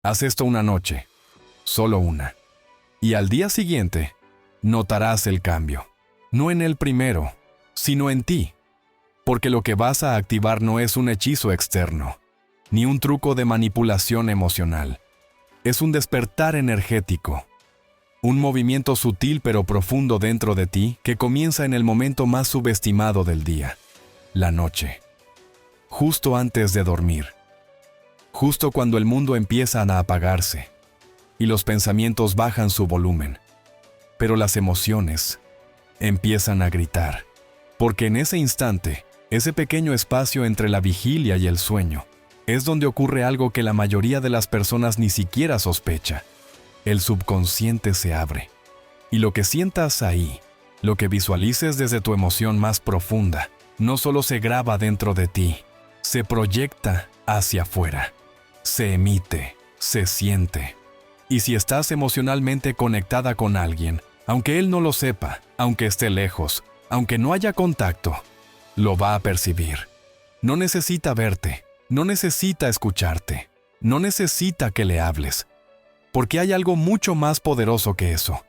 Haz esto una noche, solo una. Y al día siguiente, notarás el cambio. No en el primero, sino en ti. Porque lo que vas a activar no es un hechizo externo, ni un truco de manipulación emocional. Es un despertar energético. Un movimiento sutil pero profundo dentro de ti que comienza en el momento más subestimado del día, la noche. Justo antes de dormir. Justo cuando el mundo empieza a apagarse y los pensamientos bajan su volumen. Pero las emociones empiezan a gritar. Porque en ese instante, ese pequeño espacio entre la vigilia y el sueño, es donde ocurre algo que la mayoría de las personas ni siquiera sospecha. El subconsciente se abre. Y lo que sientas ahí, lo que visualices desde tu emoción más profunda, no solo se graba dentro de ti, se proyecta hacia afuera. Se emite, se siente. Y si estás emocionalmente conectada con alguien, aunque él no lo sepa, aunque esté lejos, aunque no haya contacto, lo va a percibir. No necesita verte, no necesita escucharte, no necesita que le hables, porque hay algo mucho más poderoso que eso,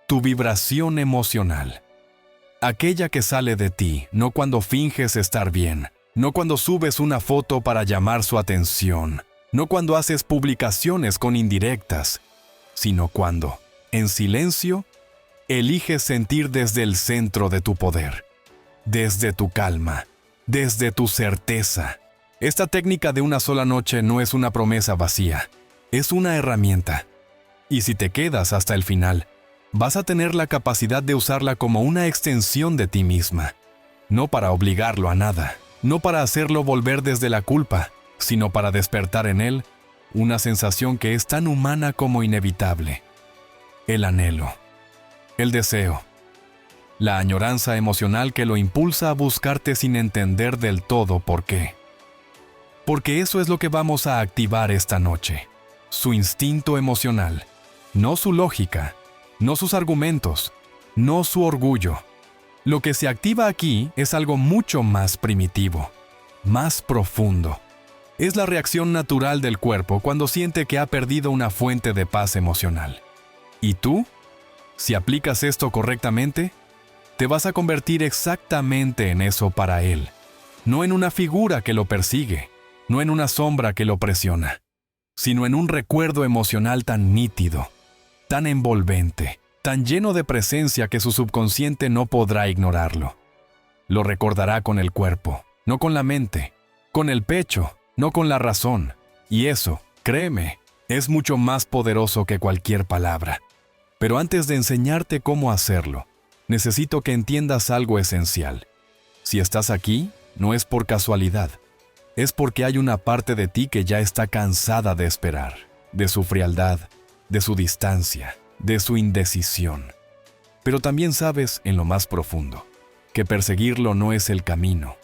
tu vibración emocional. Aquella que sale de ti, no cuando finges estar bien, no cuando subes una foto para llamar su atención, no cuando haces publicaciones con indirectas, sino cuando, en silencio, eliges sentir desde el centro de tu poder, desde tu calma, desde tu certeza. Esta técnica de una sola noche no es una promesa vacía, es una herramienta. Y si te quedas hasta el final, vas a tener la capacidad de usarla como una extensión de ti misma. No para obligarlo a nada, no para hacerlo volver desde la culpa, sino para despertar en él una sensación que es tan humana como inevitable. El anhelo, el deseo, la añoranza emocional que lo impulsa a buscarte sin entender del todo por qué. Porque eso es lo que vamos a activar esta noche, su instinto emocional, no su lógica, no sus argumentos, no su orgullo. Lo que se activa aquí es algo mucho más primitivo, más profundo. Es la reacción natural del cuerpo cuando siente que ha perdido una fuente de paz emocional. ¿Y tú? Si aplicas esto correctamente, te vas a convertir exactamente en eso para él, no en una figura que lo persigue, no en una sombra que lo presiona, sino en un recuerdo emocional tan nítido, tan envolvente, tan lleno de presencia que su subconsciente no podrá ignorarlo. Lo recordará con el cuerpo, no con la mente, con el pecho, no con la razón. Y eso, créeme, es mucho más poderoso que cualquier palabra. Pero antes de enseñarte cómo hacerlo, necesito que entiendas algo esencial. Si estás aquí, no es por casualidad. Es porque hay una parte de ti que ya está cansada de esperar, de su frialdad, de su distancia, de su indecisión. Pero también sabes, en lo más profundo, que perseguirlo no es el camino,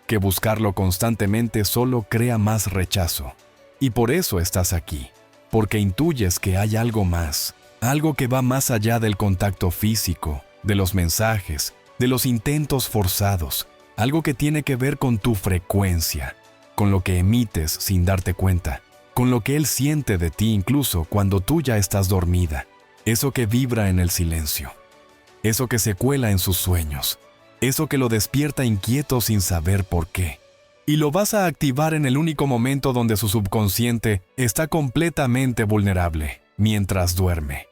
que buscarlo constantemente solo crea más rechazo. Y por eso estás aquí, porque intuyes que hay algo más, algo que va más allá del contacto físico, de los mensajes, de los intentos forzados, algo que tiene que ver con tu frecuencia, con lo que emites sin darte cuenta, con lo que él siente de ti incluso cuando tú ya estás dormida, eso que vibra en el silencio, eso que se cuela en sus sueños, eso que lo despierta inquieto sin saber por qué. Y lo vas a activar en el único momento donde su subconsciente está completamente vulnerable, mientras duerme.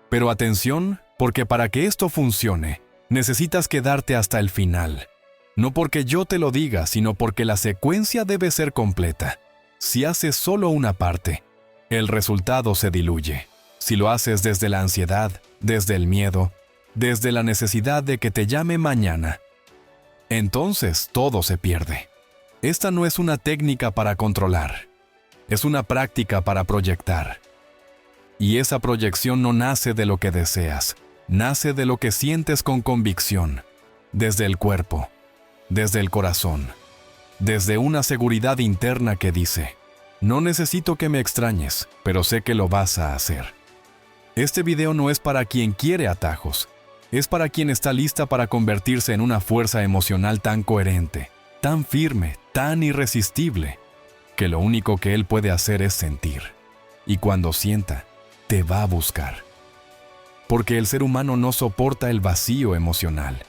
Pero atención, porque para que esto funcione, necesitas quedarte hasta el final. No porque yo te lo diga, sino porque la secuencia debe ser completa. Si haces solo una parte, el resultado se diluye. Si lo haces desde la ansiedad, desde el miedo, desde la necesidad de que te llame mañana, entonces todo se pierde. Esta no es una técnica para controlar, es una práctica para proyectar. Y esa proyección no nace de lo que deseas, nace de lo que sientes con convicción, desde el cuerpo, desde el corazón, desde una seguridad interna que dice, no necesito que me extrañes, pero sé que lo vas a hacer. Este video no es para quien quiere atajos, es para quien está lista para convertirse en una fuerza emocional tan coherente, tan firme, tan irresistible, que lo único que él puede hacer es sentir. y cuando sienta, te va a buscar. Porque el ser humano no soporta el vacío emocional.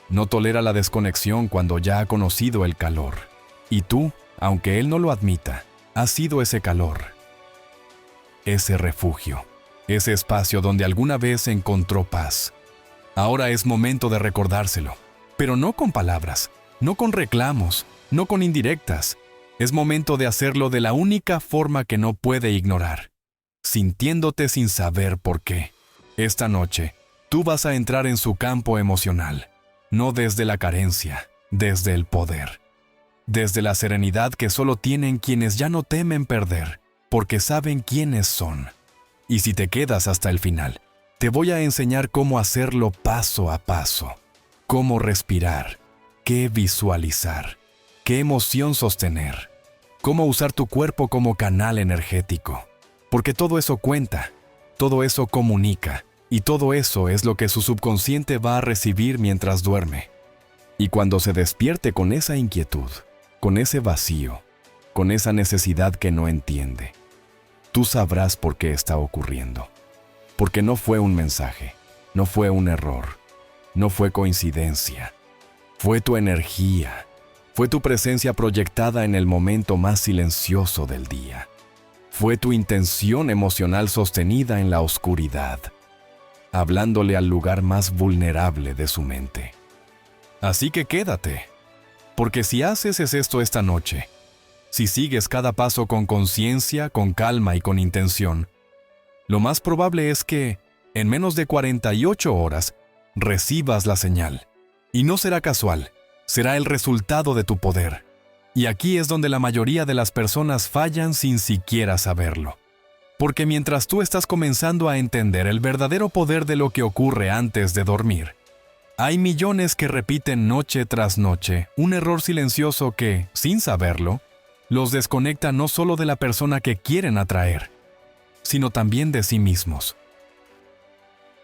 No tolera la desconexión cuando ya ha conocido el calor. Y tú, aunque él no lo admita, has sido ese calor, ese refugio, ese espacio donde alguna vez encontró paz. Ahora es momento de recordárselo, pero no con palabras, no con reclamos, no con indirectas. Es momento de hacerlo de la única forma que no puede ignorar, sintiéndote sin saber por qué. Esta noche, tú vas a entrar en su campo emocional, no desde la carencia, desde el poder, desde la serenidad que solo tienen quienes ya no temen perder, porque saben quiénes son. Y si te quedas hasta el final, te voy a enseñar cómo hacerlo paso a paso, cómo respirar, qué visualizar, qué emoción sostener, cómo usar tu cuerpo como canal energético, porque todo eso cuenta, todo eso comunica, y todo eso es lo que su subconsciente va a recibir mientras duerme. Y cuando se despierte con esa inquietud, con ese vacío, con esa necesidad que no entiende, tú sabrás por qué está ocurriendo. Porque no fue un mensaje, no fue un error, no fue coincidencia. Fue tu energía, fue tu presencia proyectada en el momento más silencioso del día. Fue tu intención emocional sostenida en la oscuridad, hablándole al lugar más vulnerable de su mente. Así que quédate, porque si haces esto esta noche, si sigues cada paso con conciencia, con calma y con intención, lo más probable es que, en menos de 48 horas, recibas la señal. Y no será casual, será el resultado de tu poder. Y aquí es donde la mayoría de las personas fallan sin siquiera saberlo. Porque mientras tú estás comenzando a entender el verdadero poder de lo que ocurre antes de dormir, hay millones que repiten noche tras noche un error silencioso que, sin saberlo, los desconecta no solo de la persona que quieren atraer, sino también de sí mismos.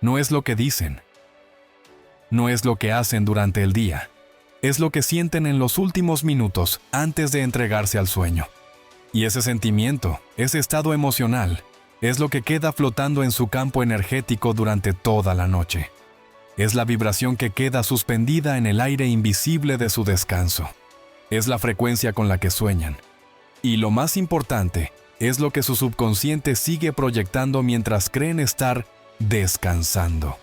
No es lo que dicen, no es lo que hacen durante el día, es lo que sienten en los últimos minutos antes de entregarse al sueño. Y ese sentimiento, ese estado emocional, es lo que queda flotando en su campo energético durante toda la noche. Es la vibración que queda suspendida en el aire invisible de su descanso. Es la frecuencia con la que sueñan. Y lo más importante, es lo que su subconsciente sigue proyectando mientras creen estar descansando.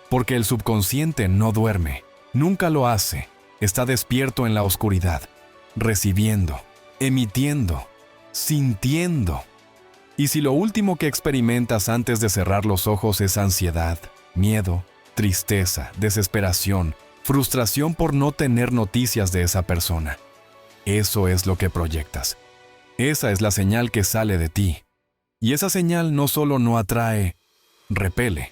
Porque el subconsciente no duerme, nunca lo hace, está despierto en la oscuridad, recibiendo, emitiendo, sintiendo. Y si lo último que experimentas antes de cerrar los ojos es ansiedad, miedo, tristeza, desesperación, frustración por no tener noticias de esa persona, eso es lo que proyectas. Esa es la señal que sale de ti. Y esa señal no solo no atrae, repele.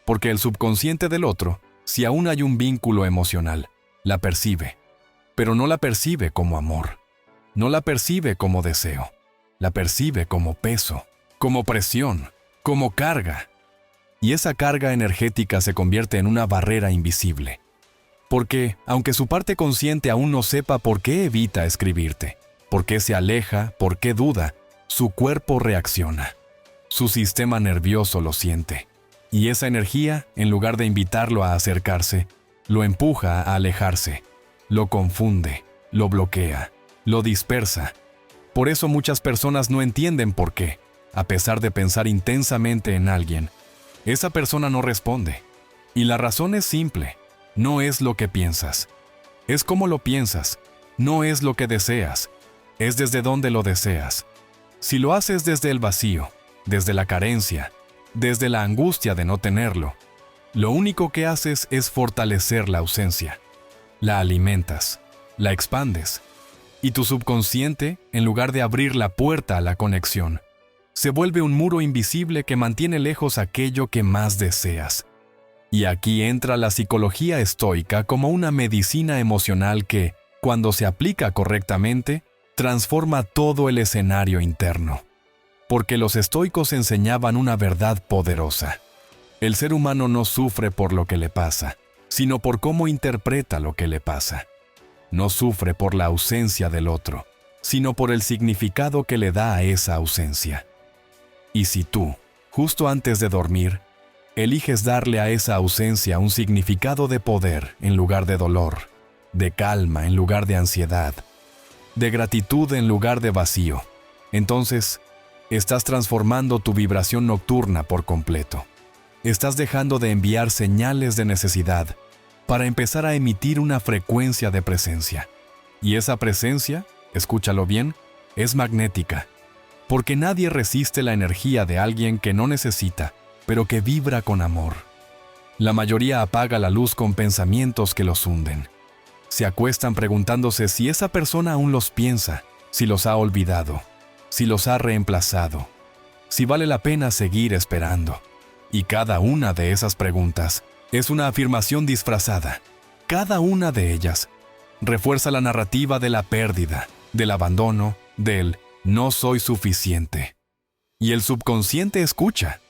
Porque el subconsciente del otro, si aún hay un vínculo emocional, la percibe. Pero no la percibe como amor. No la percibe como deseo. La percibe como peso, como presión, como carga. Y esa carga energética se convierte en una barrera invisible. Porque, aunque su parte consciente aún no sepa por qué evita escribirte, por qué se aleja, por qué duda, su cuerpo reacciona. Su sistema nervioso lo siente. Y esa energía, en lugar de invitarlo a acercarse, lo empuja a alejarse, lo confunde, lo bloquea, lo dispersa. Por eso muchas personas no entienden por qué, a pesar de pensar intensamente en alguien, esa persona no responde. Y la razón es simple, no es lo que piensas. Es como lo piensas, no es lo que deseas, es desde donde lo deseas. Si lo haces desde el vacío, desde la carencia, desde la angustia de no tenerlo, lo único que haces es fortalecer la ausencia. La alimentas, la expandes. Y tu subconsciente, en lugar de abrir la puerta a la conexión, se vuelve un muro invisible que mantiene lejos aquello que más deseas. Y aquí entra la psicología estoica como una medicina emocional que, cuando se aplica correctamente, transforma todo el escenario interno. Porque los estoicos enseñaban una verdad poderosa. El ser humano no sufre por lo que le pasa, sino por cómo interpreta lo que le pasa. No sufre por la ausencia del otro, sino por el significado que le da a esa ausencia. Y si tú, justo antes de dormir, eliges darle a esa ausencia un significado de poder en lugar de dolor, de calma en lugar de ansiedad, de gratitud en lugar de vacío, entonces estás transformando tu vibración nocturna por completo. Estás dejando de enviar señales de necesidad para empezar a emitir una frecuencia de presencia. Y esa presencia, escúchalo bien, es magnética, porque nadie resiste la energía de alguien que no necesita, pero que vibra con amor. La mayoría apaga la luz con pensamientos que los hunden. Se acuestan preguntándose si esa persona aún los piensa, si los ha olvidado, si los ha reemplazado, si vale la pena seguir esperando. Y cada una de esas preguntas es una afirmación disfrazada. Cada una de ellas refuerza la narrativa de la pérdida, del abandono, del no soy suficiente. Y el subconsciente escucha.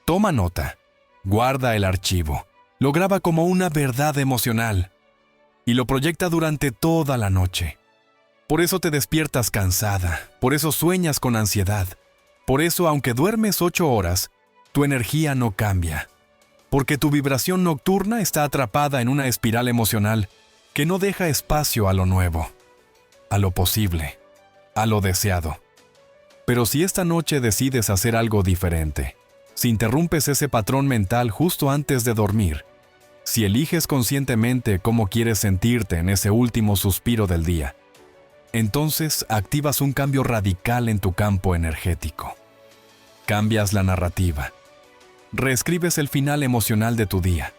Toma nota, guarda el archivo, lo graba como una verdad emocional y lo proyecta durante toda la noche. Por eso te despiertas cansada, por eso sueñas con ansiedad, por eso aunque duermes 8 horas, tu energía no cambia, porque tu vibración nocturna está atrapada en una espiral emocional que no deja espacio a lo nuevo, a lo posible, a lo deseado. Pero si esta noche decides hacer algo diferente, si interrumpes ese patrón mental justo antes de dormir, si eliges conscientemente cómo quieres sentirte en ese último suspiro del día, entonces activas un cambio radical en tu campo energético. Cambias la narrativa. Reescribes el final emocional de tu día.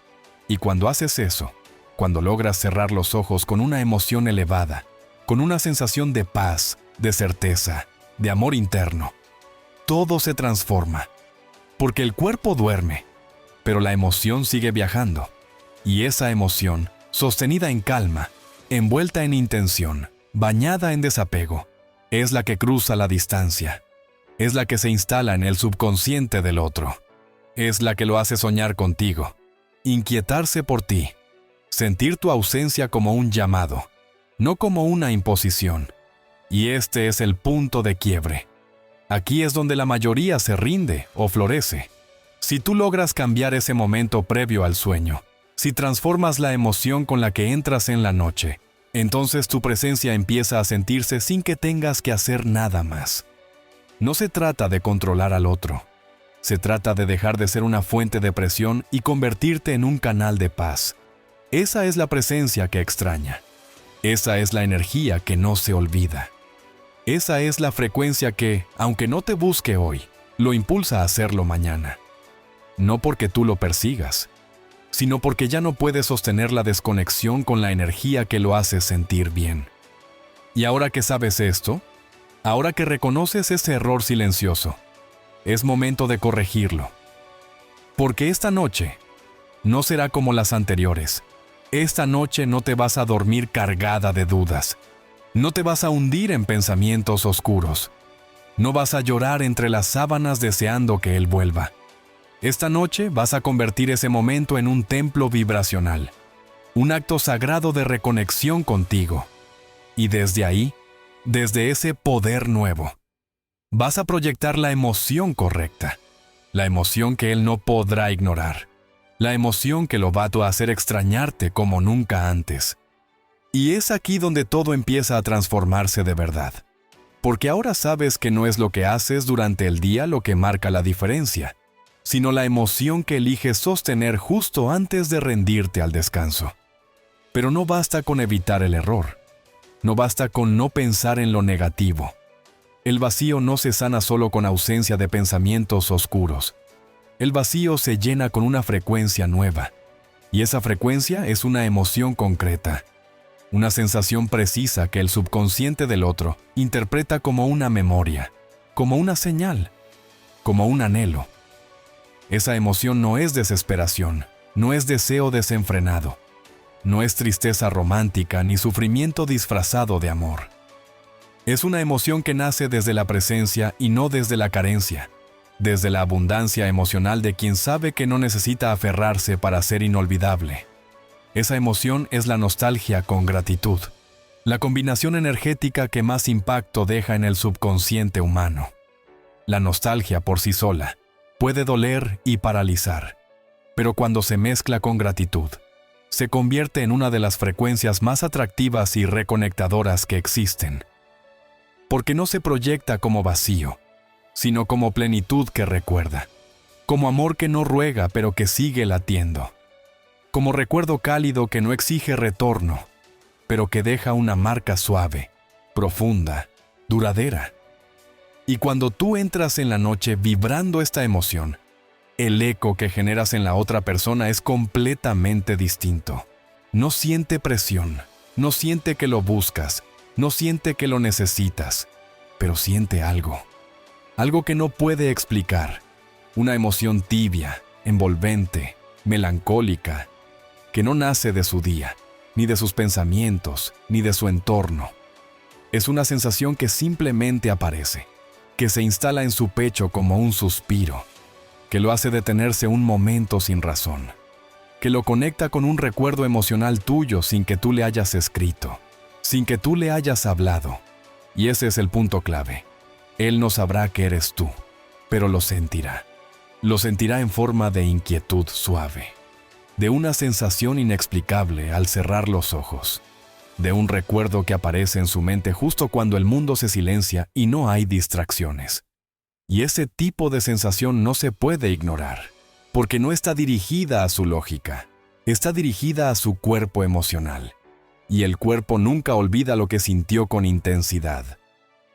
Y cuando haces eso, cuando logras cerrar los ojos con una emoción elevada, con una sensación de paz, de certeza, de amor interno, todo se transforma. Porque el cuerpo duerme, pero la emoción sigue viajando. Y esa emoción, sostenida en calma, envuelta en intención, bañada en desapego, es la que cruza la distancia. Es la que se instala en el subconsciente del otro. Es la que lo hace soñar contigo, inquietarse por ti, sentir tu ausencia como un llamado, no como una imposición. Y este es el punto de quiebre. Aquí es donde la mayoría se rinde o florece. Si tú logras cambiar ese momento previo al sueño, si transformas la emoción con la que entras en la noche, entonces tu presencia empieza a sentirse sin que tengas que hacer nada más. No se trata de controlar al otro. Se trata de dejar de ser una fuente de presión y convertirte en un canal de paz. Esa es la presencia que extraña. Esa es la energía que no se olvida. Esa es la frecuencia que, aunque no te busque hoy, lo impulsa a hacerlo mañana. No porque tú lo persigas, sino porque ya no puedes sostener la desconexión con la energía que lo hace sentir bien. Y ahora que sabes esto, ahora que reconoces ese error silencioso, es momento de corregirlo. Porque esta noche no será como las anteriores. Esta noche no te vas a dormir cargada de dudas. No te vas a hundir en pensamientos oscuros. No vas a llorar entre las sábanas deseando que Él vuelva. Esta noche vas a convertir ese momento en un templo vibracional, un acto sagrado de reconexión contigo. Y desde ahí, desde ese poder nuevo, vas a proyectar la emoción correcta, la emoción que Él no podrá ignorar, la emoción que lo va a hacer extrañarte como nunca antes. Y es aquí donde todo empieza a transformarse de verdad. Porque ahora sabes que no es lo que haces durante el día lo que marca la diferencia, sino la emoción que eliges sostener justo antes de rendirte al descanso. Pero no basta con evitar el error. No basta con no pensar en lo negativo. El vacío no se sana solo con ausencia de pensamientos oscuros. El vacío se llena con una frecuencia nueva. Y esa frecuencia es una emoción concreta. Una sensación precisa que el subconsciente del otro interpreta como una memoria, como una señal, como un anhelo. Esa emoción no es desesperación, no es deseo desenfrenado, no es tristeza romántica ni sufrimiento disfrazado de amor. Es una emoción que nace desde la presencia y no desde la carencia, desde la abundancia emocional de quien sabe que no necesita aferrarse para ser inolvidable. Esa emoción es la nostalgia con gratitud, la combinación energética que más impacto deja en el subconsciente humano. La nostalgia por sí sola puede doler y paralizar, pero cuando se mezcla con gratitud, se convierte en una de las frecuencias más atractivas y reconectadoras que existen. Porque no se proyecta como vacío, sino como plenitud que recuerda, como amor que no ruega pero que sigue latiendo, como recuerdo cálido que no exige retorno, pero que deja una marca suave, profunda, duradera. Y cuando tú entras en la noche vibrando esta emoción, el eco que generas en la otra persona es completamente distinto. No siente presión, no siente que lo buscas, no siente que lo necesitas, pero siente algo. Algo que no puede explicar. Una emoción tibia, envolvente, melancólica, que no nace de su día, ni de sus pensamientos, ni de su entorno. Es una sensación que simplemente aparece, que se instala en su pecho como un suspiro, que lo hace detenerse un momento sin razón, que lo conecta con un recuerdo emocional tuyo sin que tú le hayas escrito, sin que tú le hayas hablado. Y ese es el punto clave. Él no sabrá que eres tú, pero lo sentirá. Lo sentirá en forma de inquietud suave, de una sensación inexplicable al cerrar los ojos, de un recuerdo que aparece en su mente justo cuando el mundo se silencia y no hay distracciones. Y ese tipo de sensación no se puede ignorar, porque no está dirigida a su lógica, está dirigida a su cuerpo emocional. Y el cuerpo nunca olvida lo que sintió con intensidad.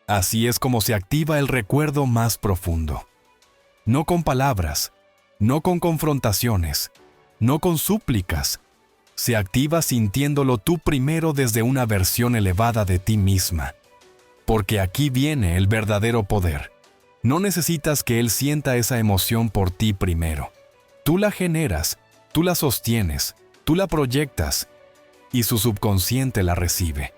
Así es como se activa el recuerdo más profundo. No con palabras, no con confrontaciones, no con súplicas. Se activa sintiéndolo tú primero desde una versión elevada de ti misma. Porque aquí viene el verdadero poder. No necesitas que él sienta esa emoción por ti primero. Tú la generas, tú la sostienes, tú la proyectas, y su subconsciente la recibe.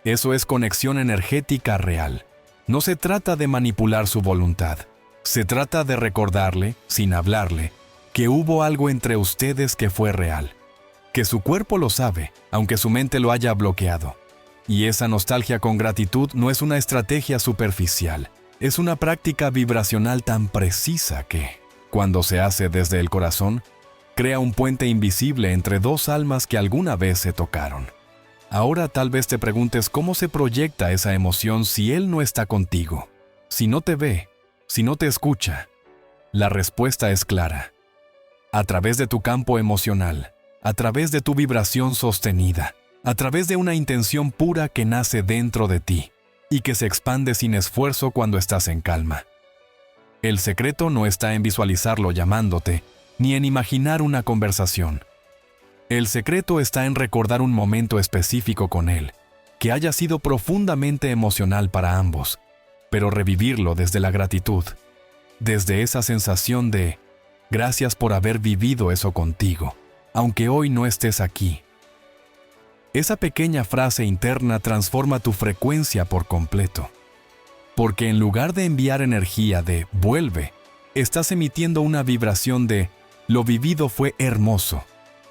Eso es conexión energética real. No se trata de manipular su voluntad. Se trata de recordarle, sin hablarle, que hubo algo entre ustedes que fue real. Que su cuerpo lo sabe, aunque su mente lo haya bloqueado. Y esa nostalgia con gratitud no es una estrategia superficial. Es una práctica vibracional tan precisa que, cuando se hace desde el corazón, crea un puente invisible entre dos almas que alguna vez se tocaron. Ahora tal vez te preguntes cómo se proyecta esa emoción si él no está contigo, si no te ve, si no te escucha. La respuesta es clara. A través de tu campo emocional, a través de tu vibración sostenida, a través de una intención pura que nace dentro de ti y que se expande sin esfuerzo cuando estás en calma. El secreto no está en visualizarlo llamándote, ni en imaginar una conversación. El secreto está en recordar un momento específico con él, que haya sido profundamente emocional para ambos, pero revivirlo desde la gratitud, desde esa sensación de gracias por haber vivido eso contigo, aunque hoy no estés aquí. Esa pequeña frase interna transforma tu frecuencia por completo, porque en lugar de enviar energía de vuelve, estás emitiendo una vibración de lo vivido fue hermoso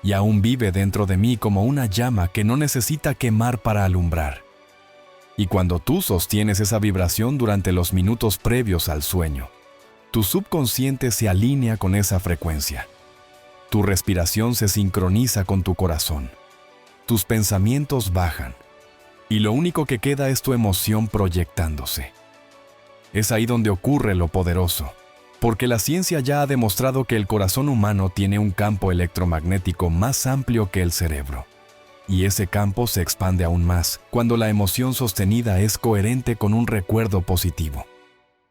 y aún vive dentro de mí como una llama que no necesita quemar para alumbrar. Y cuando tú sostienes esa vibración durante los minutos previos al sueño, tu subconsciente se alinea con esa frecuencia. Tu respiración se sincroniza con tu corazón. Tus pensamientos bajan y lo único que queda es tu emoción proyectándose. Es ahí donde ocurre lo poderoso, porque la ciencia ya ha demostrado que el corazón humano tiene un campo electromagnético más amplio que el cerebro. Y ese campo se expande aún más cuando la emoción sostenida es coherente con un recuerdo positivo.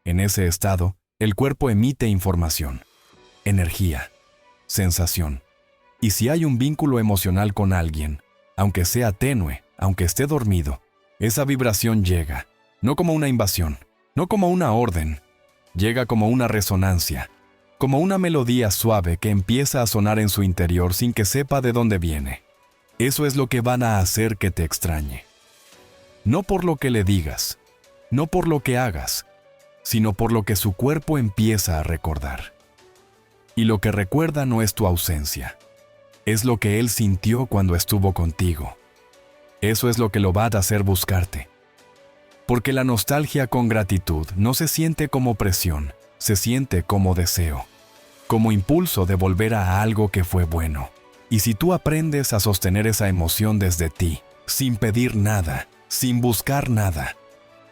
En ese estado, el cuerpo emite información, energía, sensación. Y si hay un vínculo emocional con alguien, aunque sea tenue, aunque esté dormido, esa vibración llega, no como una invasión, no como una orden, llega como una resonancia, como una melodía suave que empieza a sonar en su interior sin que sepa de dónde viene. Eso es lo que van a hacer que te extrañe. No por lo que le digas, no por lo que hagas, sino por lo que su cuerpo empieza a recordar. Y lo que recuerda no es tu ausencia, es lo que él sintió cuando estuvo contigo. Eso es lo que lo va a hacer buscarte. Porque la nostalgia con gratitud no se siente como presión, se siente como deseo, como impulso de volver a algo que fue bueno. Y si tú aprendes a sostener esa emoción desde ti, sin pedir nada, sin buscar nada,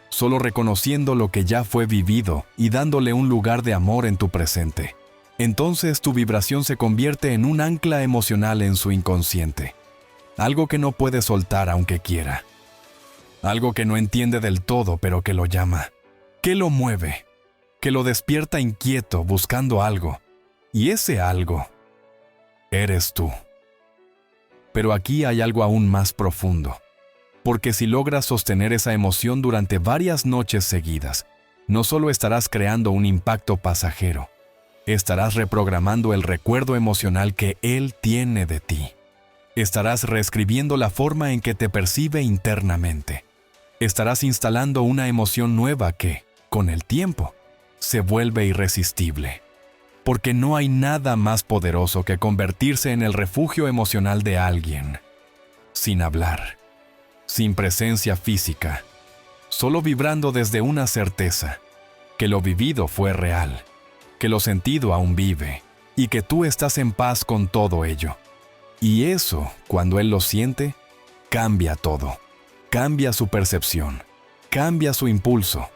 solo reconociendo lo que ya fue vivido y dándole un lugar de amor en tu presente, entonces tu vibración se convierte en un ancla emocional en su inconsciente. Algo que no puede soltar aunque quiera. Algo que no entiende del todo pero que lo llama. Que lo mueve. Que lo despierta inquieto buscando algo. Y ese algo eres tú. Pero aquí hay algo aún más profundo. Porque si logras sostener esa emoción durante varias noches seguidas, no solo estarás creando un impacto pasajero, estarás reprogramando el recuerdo emocional que Él tiene de ti. Estarás reescribiendo la forma en que te percibe internamente. Estarás instalando una emoción nueva que, con el tiempo, se vuelve irresistible. Porque no hay nada más poderoso que convertirse en el refugio emocional de alguien, sin hablar, sin presencia física, solo vibrando desde una certeza, que lo vivido fue real, que lo sentido aún vive, y que tú estás en paz con todo ello. Y eso, cuando él lo siente, cambia todo. Cambia su percepción, cambia su impulso,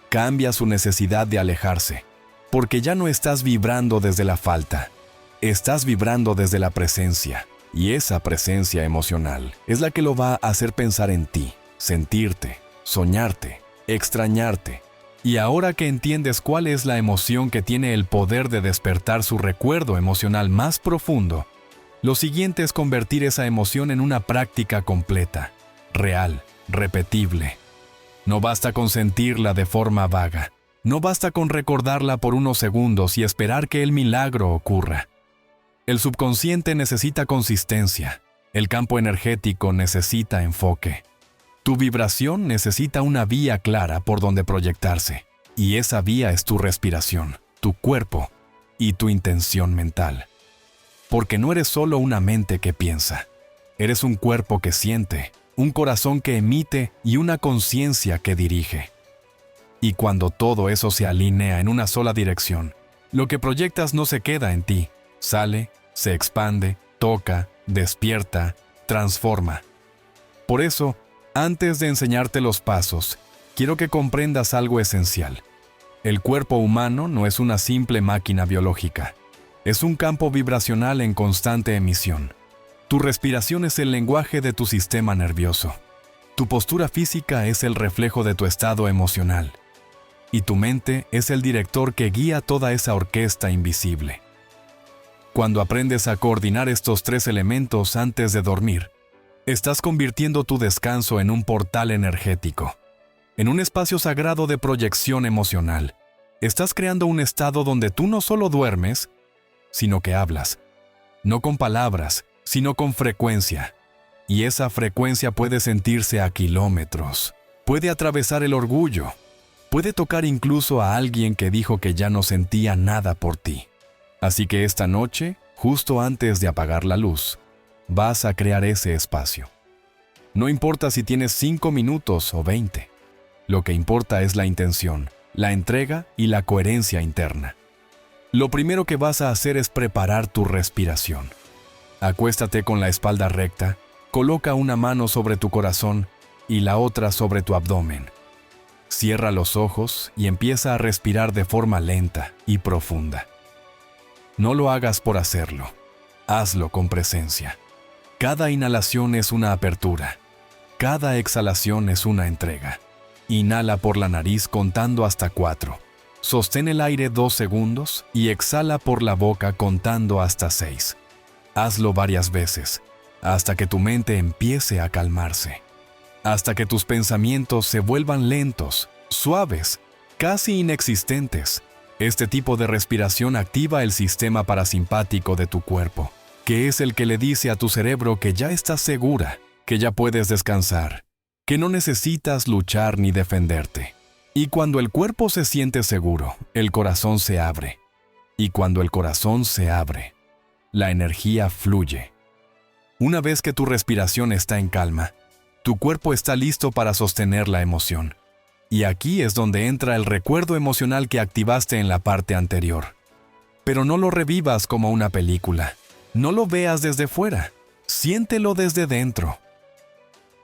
cambia su necesidad de alejarse, porque ya no estás vibrando desde la falta, estás vibrando desde la presencia, y esa presencia emocional es la que lo va a hacer pensar en ti, sentirte, soñarte, extrañarte. Y ahora que entiendes cuál es la emoción que tiene el poder de despertar su recuerdo emocional más profundo, lo siguiente es convertir esa emoción en una práctica completa, real, repetible. No basta con sentirla de forma vaga. No basta con recordarla por unos segundos y esperar que el milagro ocurra. El subconsciente necesita consistencia. El campo energético necesita enfoque. Tu vibración necesita una vía clara por donde proyectarse. Y esa vía es tu respiración, tu cuerpo y tu intención mental. Porque no eres solo una mente que piensa. Eres un cuerpo que siente, un corazón que emite y una conciencia que dirige. Y cuando todo eso se alinea en una sola dirección, lo que proyectas no se queda en ti, sale, se expande, toca, despierta, transforma. Por eso, antes de enseñarte los pasos, quiero que comprendas algo esencial. El cuerpo humano no es una simple máquina biológica. Es un campo vibracional en constante emisión. Tu respiración es el lenguaje de tu sistema nervioso. Tu postura física es el reflejo de tu estado emocional. Y tu mente es el director que guía toda esa orquesta invisible. Cuando aprendes a coordinar estos tres elementos antes de dormir, estás convirtiendo tu descanso en un portal energético, en un espacio sagrado de proyección emocional. Estás creando un estado donde tú no solo duermes, sino que hablas, no con palabras, sino con frecuencia. Y esa frecuencia puede sentirse a kilómetros, puede atravesar el orgullo, puede tocar incluso a alguien que dijo que ya no sentía nada por ti. Así que esta noche, justo antes de apagar la luz, vas a crear ese espacio. No importa si tienes 5 minutos o 20, lo que importa es la intención, la entrega y la coherencia interna. Lo primero que vas a hacer es preparar tu respiración. Acuéstate con la espalda recta, coloca una mano sobre tu corazón y la otra sobre tu abdomen. Cierra los ojos y empieza a respirar de forma lenta y profunda. No lo hagas por hacerlo, hazlo con presencia. Cada inhalación es una apertura, cada exhalación es una entrega. Inhala por la nariz contando hasta 4. Sostén el aire 2 segundos y exhala por la boca contando hasta 6. Hazlo varias veces, hasta que tu mente empiece a calmarse. Hasta que tus pensamientos se vuelvan lentos, suaves, casi inexistentes. Este tipo de respiración activa el sistema parasimpático de tu cuerpo, que es el que le dice a tu cerebro que ya estás segura, que ya puedes descansar, que no necesitas luchar ni defenderte. Y cuando el cuerpo se siente seguro, el corazón se abre. Y cuando el corazón se abre, la energía fluye. Una vez que tu respiración está en calma, tu cuerpo está listo para sostener la emoción. Y aquí es donde entra el recuerdo emocional que activaste en la parte anterior. Pero no lo revivas como una película. No lo veas desde fuera. Siéntelo desde dentro.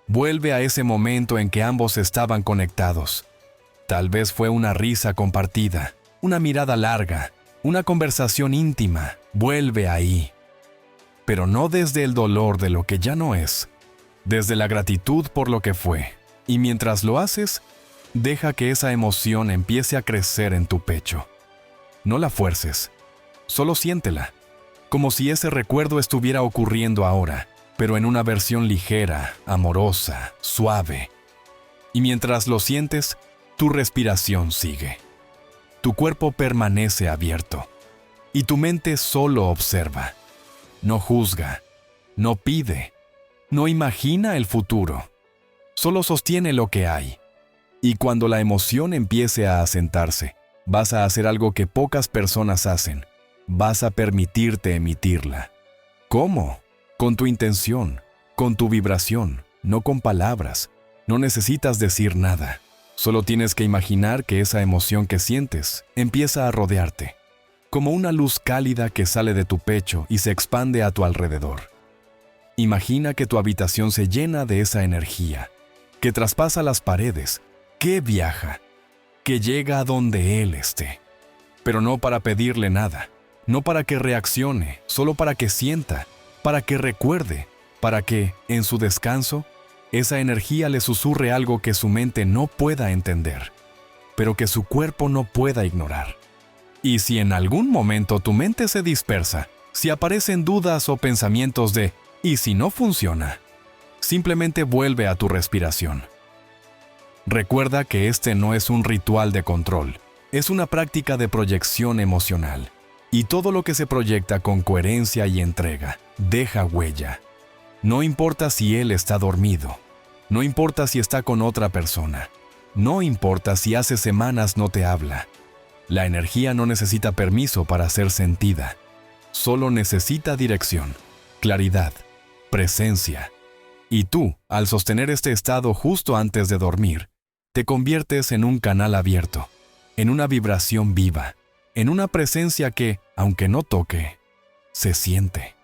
Vuelve a ese momento en que ambos estaban conectados. Tal vez fue una risa compartida, una mirada larga, una conversación íntima. Vuelve ahí. Pero no desde el dolor de lo que ya no es, desde la gratitud por lo que fue. Y mientras lo haces, deja que esa emoción empiece a crecer en tu pecho. No la fuerces, solo siéntela, como si ese recuerdo estuviera ocurriendo ahora, pero en una versión ligera, amorosa, suave. Y mientras lo sientes, tu respiración sigue. Tu cuerpo permanece abierto, y tu mente solo observa. No juzga, no pide, no imagina el futuro, solo sostiene lo que hay. Y cuando la emoción empiece a asentarse, vas a hacer algo que pocas personas hacen. Vas a permitirte emitirla. ¿Cómo? Con tu intención, con tu vibración, no con palabras. No necesitas decir nada. Solo tienes que imaginar que esa emoción que sientes empieza a rodearte, como una luz cálida que sale de tu pecho y se expande a tu alrededor. Imagina que tu habitación se llena de esa energía, que traspasa las paredes, que viaja, que llega a donde Él esté. Pero no para pedirle nada, no para que reaccione, solo para que sienta, para que recuerde, para que, en su descanso, esa energía le susurre algo que su mente no pueda entender, pero que su cuerpo no pueda ignorar. Y si en algún momento tu mente se dispersa, si aparecen dudas o pensamientos de «¿y si no funciona?», simplemente vuelve a tu respiración. Recuerda que este no es un ritual de control, es una práctica de proyección emocional. Y todo lo que se proyecta con coherencia y entrega deja huella. No importa si él está dormido, no importa si está con otra persona, no importa si hace semanas no te habla. La energía no necesita permiso para ser sentida, solo necesita dirección, claridad, presencia. Y tú, al sostener este estado justo antes de dormir, te conviertes en un canal abierto, en una vibración viva, en una presencia que, aunque no toque, se siente.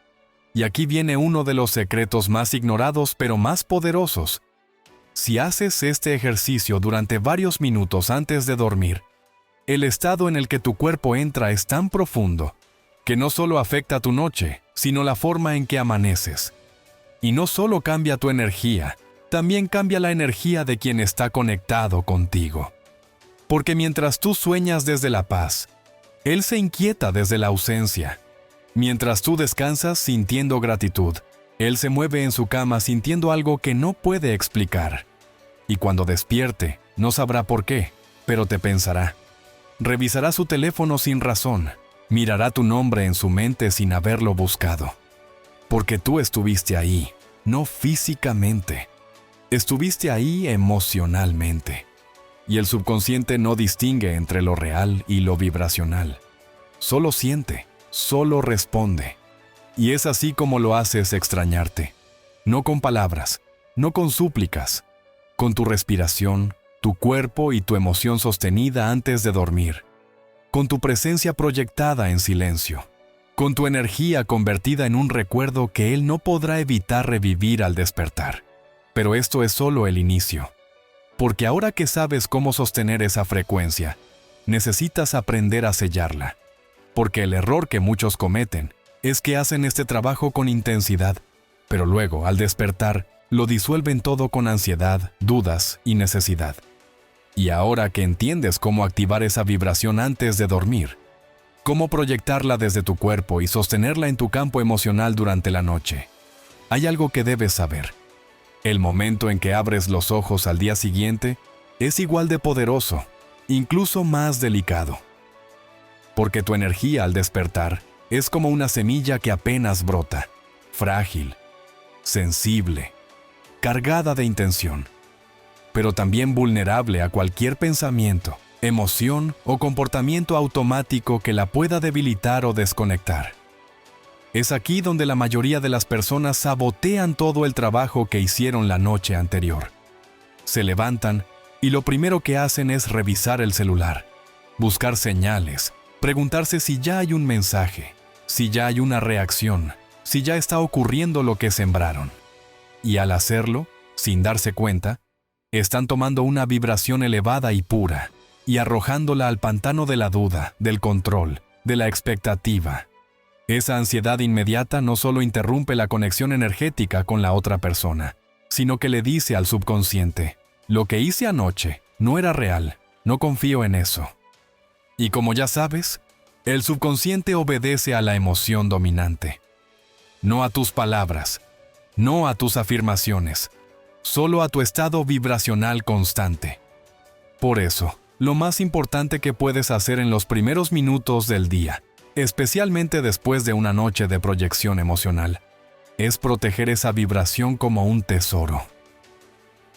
Y aquí viene uno de los secretos más ignorados pero más poderosos. Si haces este ejercicio durante varios minutos antes de dormir, el estado en el que tu cuerpo entra es tan profundo que no solo afecta tu noche, sino la forma en que amaneces. Y no solo cambia tu energía, también cambia la energía de quien está conectado contigo. Porque mientras tú sueñas desde la paz, él se inquieta desde la ausencia. Mientras tú descansas sintiendo gratitud, él se mueve en su cama sintiendo algo que no puede explicar. Y cuando despierte, no sabrá por qué, pero te pensará. Revisará su teléfono sin razón, mirará tu nombre en su mente sin haberlo buscado. Porque tú estuviste ahí, no físicamente. Estuviste ahí emocionalmente. Y el subconsciente no distingue entre lo real y lo vibracional. Solo siente, solo responde. Y es así como lo haces extrañarte. No con palabras, no con súplicas, con tu respiración, tu cuerpo y tu emoción sostenida antes de dormir. Con tu presencia proyectada en silencio. Con tu energía convertida en un recuerdo que él no podrá evitar revivir al despertar. Pero esto es solo el inicio. Porque ahora que sabes cómo sostener esa frecuencia, necesitas aprender a sellarla. Porque el error que muchos cometen es que hacen este trabajo con intensidad, pero luego, al despertar, lo disuelven todo con ansiedad, dudas y necesidad. Y ahora que entiendes cómo activar esa vibración antes de dormir, cómo proyectarla desde tu cuerpo y sostenerla en tu campo emocional durante la noche, hay algo que debes saber. El momento en que abres los ojos al día siguiente es igual de poderoso, incluso más delicado. Porque tu energía al despertar es como una semilla que apenas brota, frágil, sensible, cargada de intención, pero también vulnerable a cualquier pensamiento, emoción o comportamiento automático que la pueda debilitar o desconectar. Es aquí donde la mayoría de las personas sabotean todo el trabajo que hicieron la noche anterior. Se levantan y lo primero que hacen es revisar el celular, buscar señales, preguntarse si ya hay un mensaje, si ya hay una reacción, si ya está ocurriendo lo que sembraron. Y al hacerlo, sin darse cuenta, están tomando una vibración elevada y pura y arrojándola al pantano de la duda, del control, de la expectativa. Esa ansiedad inmediata no solo interrumpe la conexión energética con la otra persona, sino que le dice al subconsciente: lo que hice anoche no era real, no confío en eso. Y como ya sabes, el subconsciente obedece a la emoción dominante. No a tus palabras, no a tus afirmaciones, solo a tu estado vibracional constante. Por eso, lo más importante que puedes hacer en los primeros minutos del día, especialmente después de una noche de proyección emocional, es proteger esa vibración como un tesoro.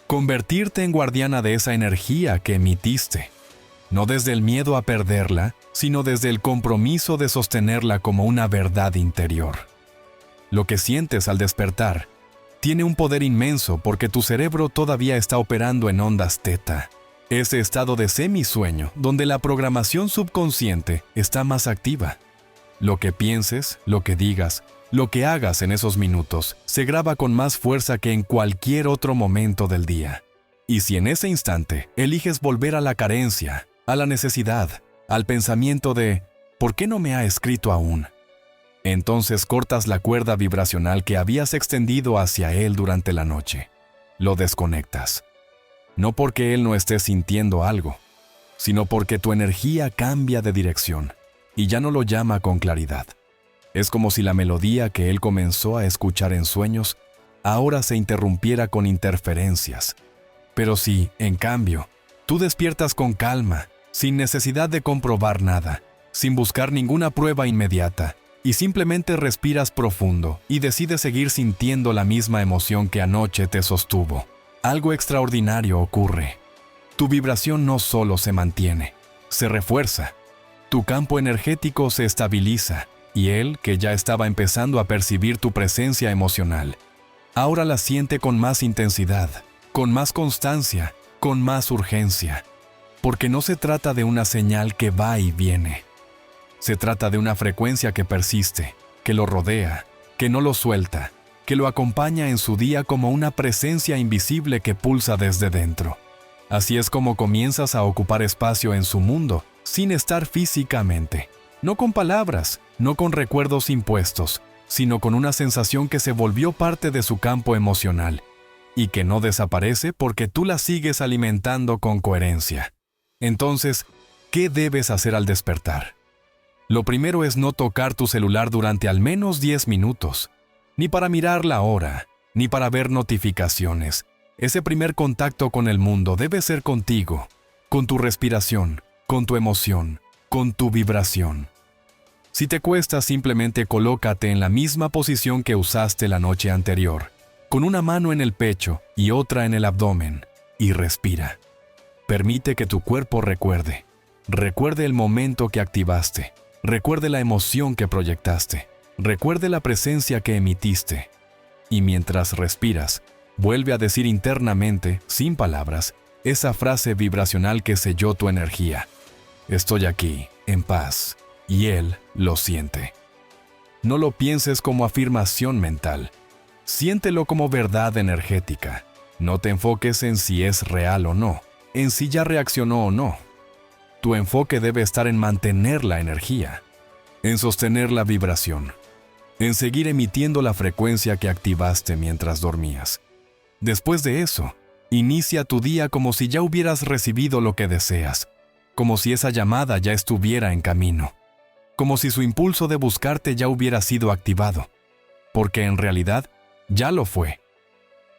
Convertirte en guardiana de esa energía que emitiste, no desde el miedo a perderla, sino desde el compromiso de sostenerla como una verdad interior. Lo que sientes al despertar tiene un poder inmenso porque tu cerebro todavía está operando en ondas teta, ese estado de semisueño donde la programación subconsciente está más activa. Lo que pienses, lo que digas, lo que hagas en esos minutos se graba con más fuerza que en cualquier otro momento del día. Y si en ese instante eliges volver a la carencia, a la necesidad, al pensamiento de ¿por qué no me ha escrito aún?, entonces cortas la cuerda vibracional que habías extendido hacia él durante la noche. Lo desconectas. No porque él no esté sintiendo algo, sino porque tu energía cambia de dirección y ya no lo llama con claridad. Es como si la melodía que él comenzó a escuchar en sueños ahora se interrumpiera con interferencias. Pero si, en cambio, tú despiertas con calma, sin necesidad de comprobar nada, sin buscar ninguna prueba inmediata, y simplemente respiras profundo y decides seguir sintiendo la misma emoción que anoche te sostuvo, algo extraordinario ocurre. Tu vibración no solo se mantiene, se refuerza. Tu campo energético se estabiliza y él, que ya estaba empezando a percibir tu presencia emocional, ahora la siente con más intensidad, con más constancia, con más urgencia. Porque no se trata de una señal que va y viene. Se trata de una frecuencia que persiste, que lo rodea, que no lo suelta, que lo acompaña en su día como una presencia invisible que pulsa desde dentro. Así es como comienzas a ocupar espacio en su mundo, sin estar físicamente, no con palabras, no con recuerdos impuestos, sino con una sensación que se volvió parte de su campo emocional y que no desaparece porque tú la sigues alimentando con coherencia. Entonces, ¿qué debes hacer al despertar? Lo primero es no tocar tu celular durante al menos 10 minutos, ni para mirar la hora, ni para ver notificaciones. Ese primer contacto con el mundo debe ser contigo, con tu respiración, con tu emoción, con tu vibración. Si te cuesta, simplemente colócate en la misma posición que usaste la noche anterior, con una mano en el pecho y otra en el abdomen, y respira. Permite que tu cuerpo recuerde el momento que activaste, recuerde la emoción que proyectaste, recuerde la presencia que emitiste. Y mientras respiras, vuelve a decir internamente, sin palabras, esa frase vibracional que selló tu energía. Estoy aquí, en paz, y él lo siente. No lo pienses como afirmación mental. Siéntelo como verdad energética. No te enfoques en si es real o no, en si ya reaccionó o no. Tu enfoque debe estar en mantener la energía, en sostener la vibración, en seguir emitiendo la frecuencia que activaste mientras dormías. Después de eso, inicia tu día como si ya hubieras recibido lo que deseas, como si esa llamada ya estuviera en camino, como si su impulso de buscarte ya hubiera sido activado, porque en realidad ya lo fue.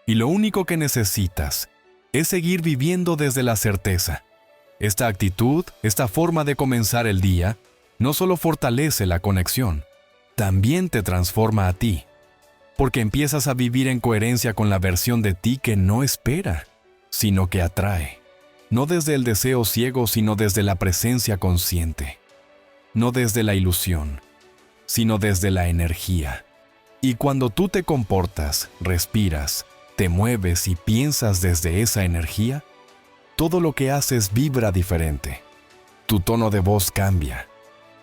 Y lo único que necesitas es seguir viviendo desde la certeza. Esta actitud, esta forma de comenzar el día, no solo fortalece la conexión, también te transforma a ti, porque empiezas a vivir en coherencia con la versión de ti que no espera, sino que atrae. No desde el deseo ciego, sino desde la presencia consciente. No desde la ilusión, sino desde la energía. Y cuando tú te comportas, respiras, te mueves y piensas desde esa energía, todo lo que haces vibra diferente. Tu tono de voz cambia.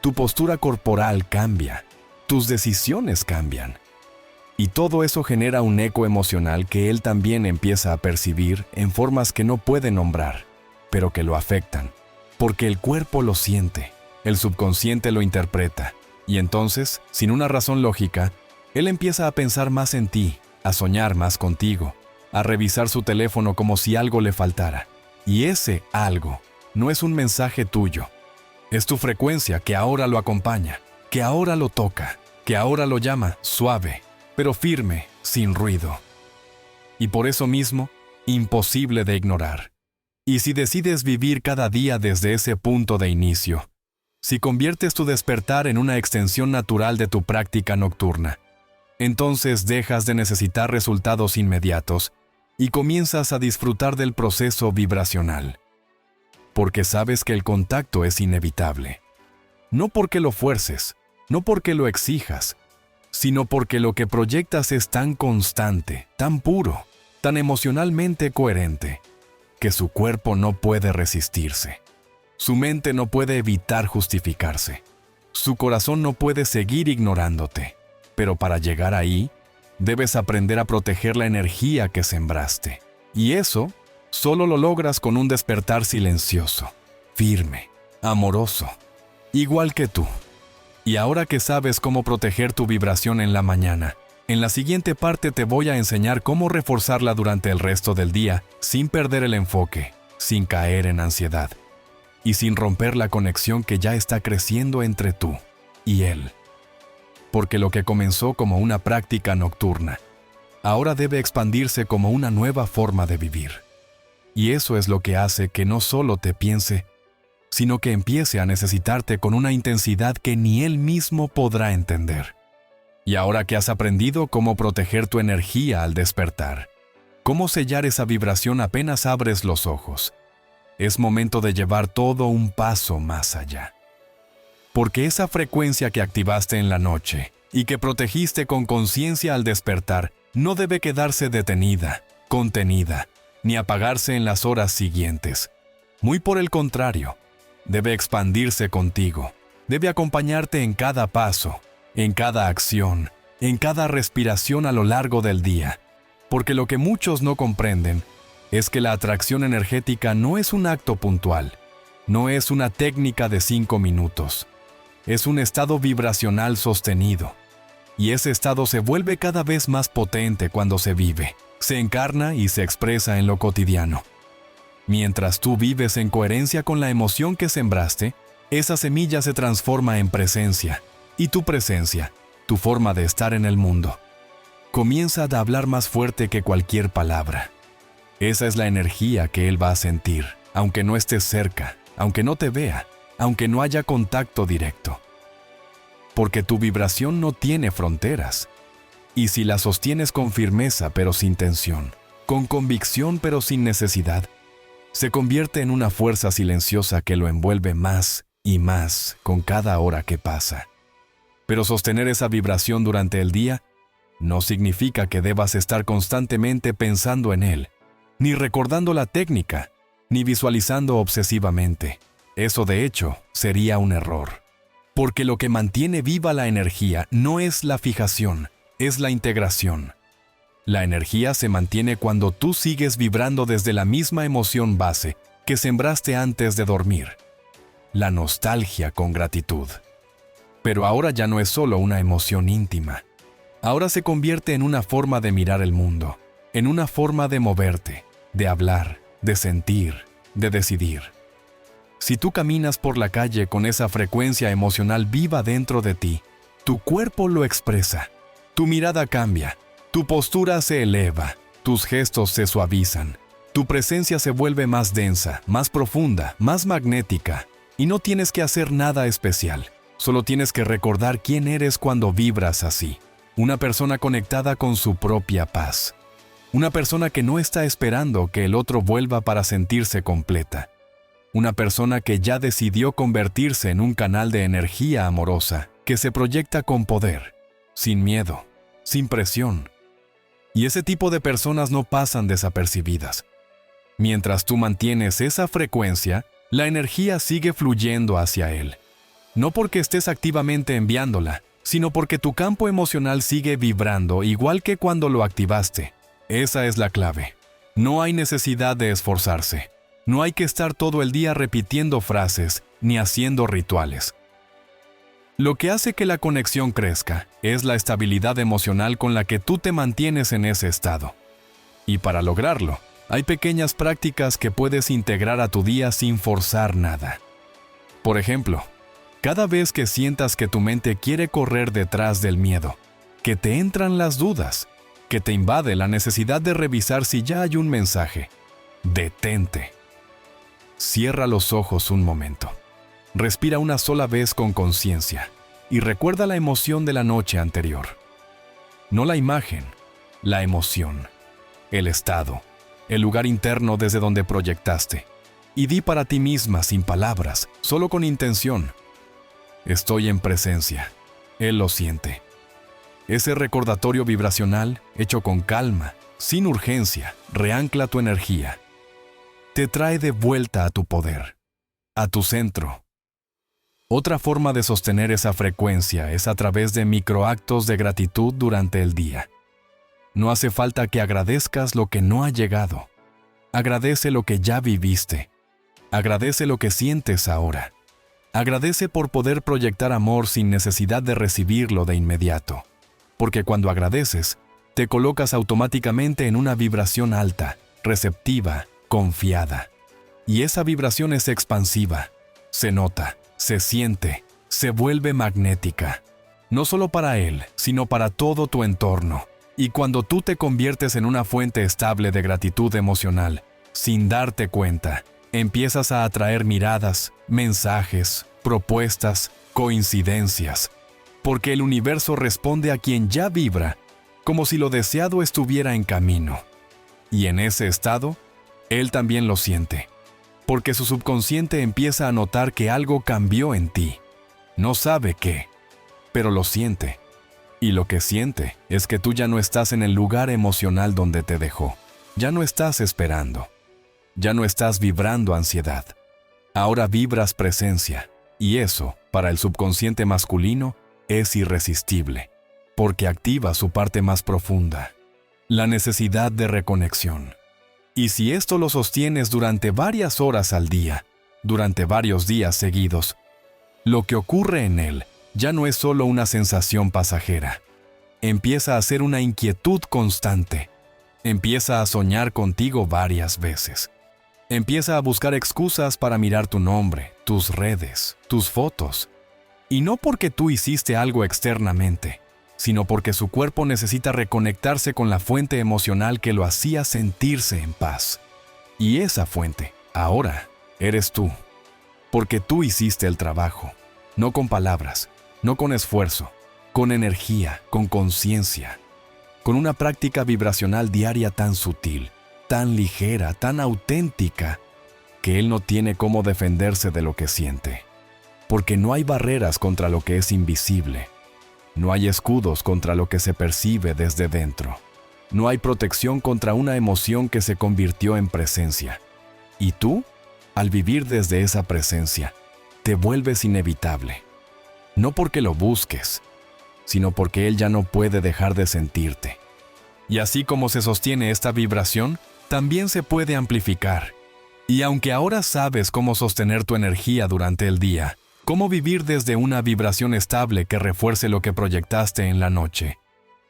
Tu postura corporal cambia. Tus decisiones cambian. Y todo eso genera un eco emocional que él también empieza a percibir en formas que no puede nombrar, pero que lo afectan. Porque el cuerpo lo siente, el subconsciente lo interpreta. Y entonces, sin una razón lógica, él empieza a pensar más en ti, a soñar más contigo, a revisar su teléfono como si algo le faltara. Y ese algo no es un mensaje tuyo. Es tu frecuencia que ahora lo acompaña, que ahora lo toca, que ahora lo llama suave, pero firme, sin ruido. Y por eso mismo, imposible de ignorar. Y si decides vivir cada día desde ese punto de inicio, si conviertes tu despertar en una extensión natural de tu práctica nocturna, entonces dejas de necesitar resultados inmediatos y comienzas a disfrutar del proceso vibracional. Porque sabes que el contacto es inevitable. No porque lo fuerces, no porque lo exijas, sino porque lo que proyectas es tan constante, tan puro, tan emocionalmente coherente, que su cuerpo no puede resistirse. Su mente no puede evitar justificarse. Su corazón no puede seguir ignorándote. Pero para llegar ahí, debes aprender a proteger la energía que sembraste. Y eso solo lo logras con un despertar silencioso, firme, amoroso, igual que tú. Y ahora que sabes cómo proteger tu vibración en la mañana, en la siguiente parte te voy a enseñar cómo reforzarla durante el resto del día sin perder el enfoque, sin caer en ansiedad y sin romper la conexión que ya está creciendo entre tú y él. Porque lo que comenzó como una práctica nocturna, ahora debe expandirse como una nueva forma de vivir. Y eso es lo que hace que no solo te piense, sino que empiece a necesitarte con una intensidad que ni él mismo podrá entender. Y ahora que has aprendido cómo proteger tu energía al despertar, cómo sellar esa vibración apenas abres los ojos, es momento de llevar todo un paso más allá. Porque esa frecuencia que activaste en la noche y que protegiste con conciencia al despertar no debe quedarse detenida, contenida, ni apagarse en las horas siguientes. Muy por el contrario, debe expandirse contigo, debe acompañarte en cada paso, en cada acción, en cada respiración a lo largo del día. Porque lo que muchos no comprenden es que la atracción energética no es un acto puntual, no es una técnica de 5 minutos. Es un estado vibracional sostenido. Y ese estado se vuelve cada vez más potente cuando se vive, se encarna y se expresa en lo cotidiano. Mientras tú vives en coherencia con la emoción que sembraste, esa semilla se transforma en presencia. Y tu presencia, tu forma de estar en el mundo, comienza a hablar más fuerte que cualquier palabra. Esa es la energía que él va a sentir, aunque no estés cerca, aunque no te vea, aunque no haya contacto directo. Porque tu vibración no tiene fronteras. Y si la sostienes con firmeza pero sin tensión, con convicción pero sin necesidad, se convierte en una fuerza silenciosa que lo envuelve más y más con cada hora que pasa. Pero sostener esa vibración durante el día no significa que debas estar constantemente pensando en él, ni recordando la técnica, ni visualizando obsesivamente. Eso, de hecho, sería un error. Porque lo que mantiene viva la energía no es la fijación, es la integración. La energía se mantiene cuando tú sigues vibrando desde la misma emoción base que sembraste antes de dormir. La nostalgia con gratitud. Pero ahora ya no es solo una emoción íntima. Ahora se convierte en una forma de mirar el mundo, en una forma de moverte, de hablar, de sentir, de decidir. Si tú caminas por la calle con esa frecuencia emocional viva dentro de ti, tu cuerpo lo expresa, tu mirada cambia, tu postura se eleva, tus gestos se suavizan, tu presencia se vuelve más densa, más profunda, más magnética, y no tienes que hacer nada especial, solo tienes que recordar quién eres cuando vibras así. Una persona conectada con su propia paz. Una persona que no está esperando que el otro vuelva para sentirse completa. Una persona que ya decidió convertirse en un canal de energía amorosa que se proyecta con poder, sin miedo, sin presión. Y ese tipo de personas no pasan desapercibidas. Mientras tú mantienes esa frecuencia, la energía sigue fluyendo hacia él. No porque estés activamente enviándola, sino porque tu campo emocional sigue vibrando igual que cuando lo activaste. Esa es la clave. No hay necesidad de esforzarse. No hay que estar todo el día repitiendo frases ni haciendo rituales. Lo que hace que la conexión crezca es la estabilidad emocional con la que tú te mantienes en ese estado. Y para lograrlo, hay pequeñas prácticas que puedes integrar a tu día sin forzar nada. Por ejemplo, cada vez que sientas que tu mente quiere correr detrás del miedo, que te entran las dudas, que te invade la necesidad de revisar si ya hay un mensaje, detente. Cierra los ojos un momento. Respira una sola vez con conciencia y recuerda la emoción de la noche anterior. No la imagen, la emoción, el estado, el lugar interno desde donde proyectaste. Y di para ti misma sin palabras, solo con intención: estoy en presencia. Él lo siente. Ese recordatorio vibracional, hecho con calma, sin urgencia, reancla tu energía. Te trae de vuelta a tu poder, a tu centro. Otra forma de sostener esa frecuencia es a través de microactos de gratitud durante el día. No hace falta que agradezcas lo que no ha llegado. Agradece lo que ya viviste. Agradece lo que sientes ahora. Agradece por poder proyectar amor sin necesidad de recibirlo de inmediato. Porque cuando agradeces, te colocas automáticamente en una vibración alta, receptiva, confiada. Y esa vibración es expansiva. Se nota, se siente, se vuelve magnética. No solo para él, sino para todo tu entorno. Y cuando tú te conviertes en una fuente estable de gratitud emocional, sin darte cuenta, empiezas a atraer miradas, mensajes, propuestas, coincidencias. Porque el universo responde a quien ya vibra, como si lo deseado estuviera en camino. Y en ese estado, él también lo siente. Porque su subconsciente empieza a notar que algo cambió en ti. No sabe qué, pero lo siente. Y lo que siente es que tú ya no estás en el lugar emocional donde te dejó. Ya no estás esperando. Ya no estás vibrando ansiedad. Ahora vibras presencia. Y eso, para el subconsciente masculino, es irresistible. Porque activa su parte más profunda. La necesidad de reconexión. Y si esto lo sostienes durante varias horas al día, durante varios días seguidos, lo que ocurre en él ya no es solo una sensación pasajera. Empieza a ser una inquietud constante. Empieza a soñar contigo varias veces. Empieza a buscar excusas para mirar tu nombre, tus redes, tus fotos. Y no porque tú hiciste algo externamente, sino porque su cuerpo necesita reconectarse con la fuente emocional que lo hacía sentirse en paz. Y esa fuente, ahora, eres tú. Porque tú hiciste el trabajo, no con palabras, no con esfuerzo, con energía, con conciencia, con una práctica vibracional diaria tan sutil, tan ligera, tan auténtica, que él no tiene cómo defenderse de lo que siente. Porque no hay barreras contra lo que es invisible. No hay escudos contra lo que se percibe desde dentro. No hay protección contra una emoción que se convirtió en presencia. Y tú, al vivir desde esa presencia, te vuelves inevitable. No porque lo busques, sino porque él ya no puede dejar de sentirte. Y así como se sostiene esta vibración, también se puede amplificar. Y aunque ahora sabes cómo sostener tu energía durante el día, cómo vivir desde una vibración estable que refuerce lo que proyectaste en la noche,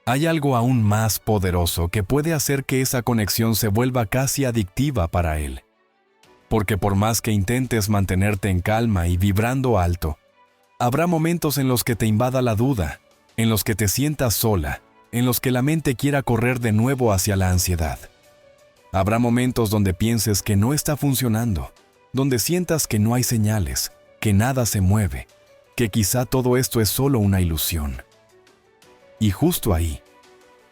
hay algo aún más poderoso que puede hacer que esa conexión se vuelva casi adictiva para él. Porque por más que intentes mantenerte en calma y vibrando alto, habrá momentos en los que te invada la duda, en los que te sientas sola, en los que la mente quiera correr de nuevo hacia la ansiedad. Habrá momentos donde pienses que no está funcionando, donde sientas que no hay señales, que nada se mueve, que quizá todo esto es solo una ilusión. Y justo ahí,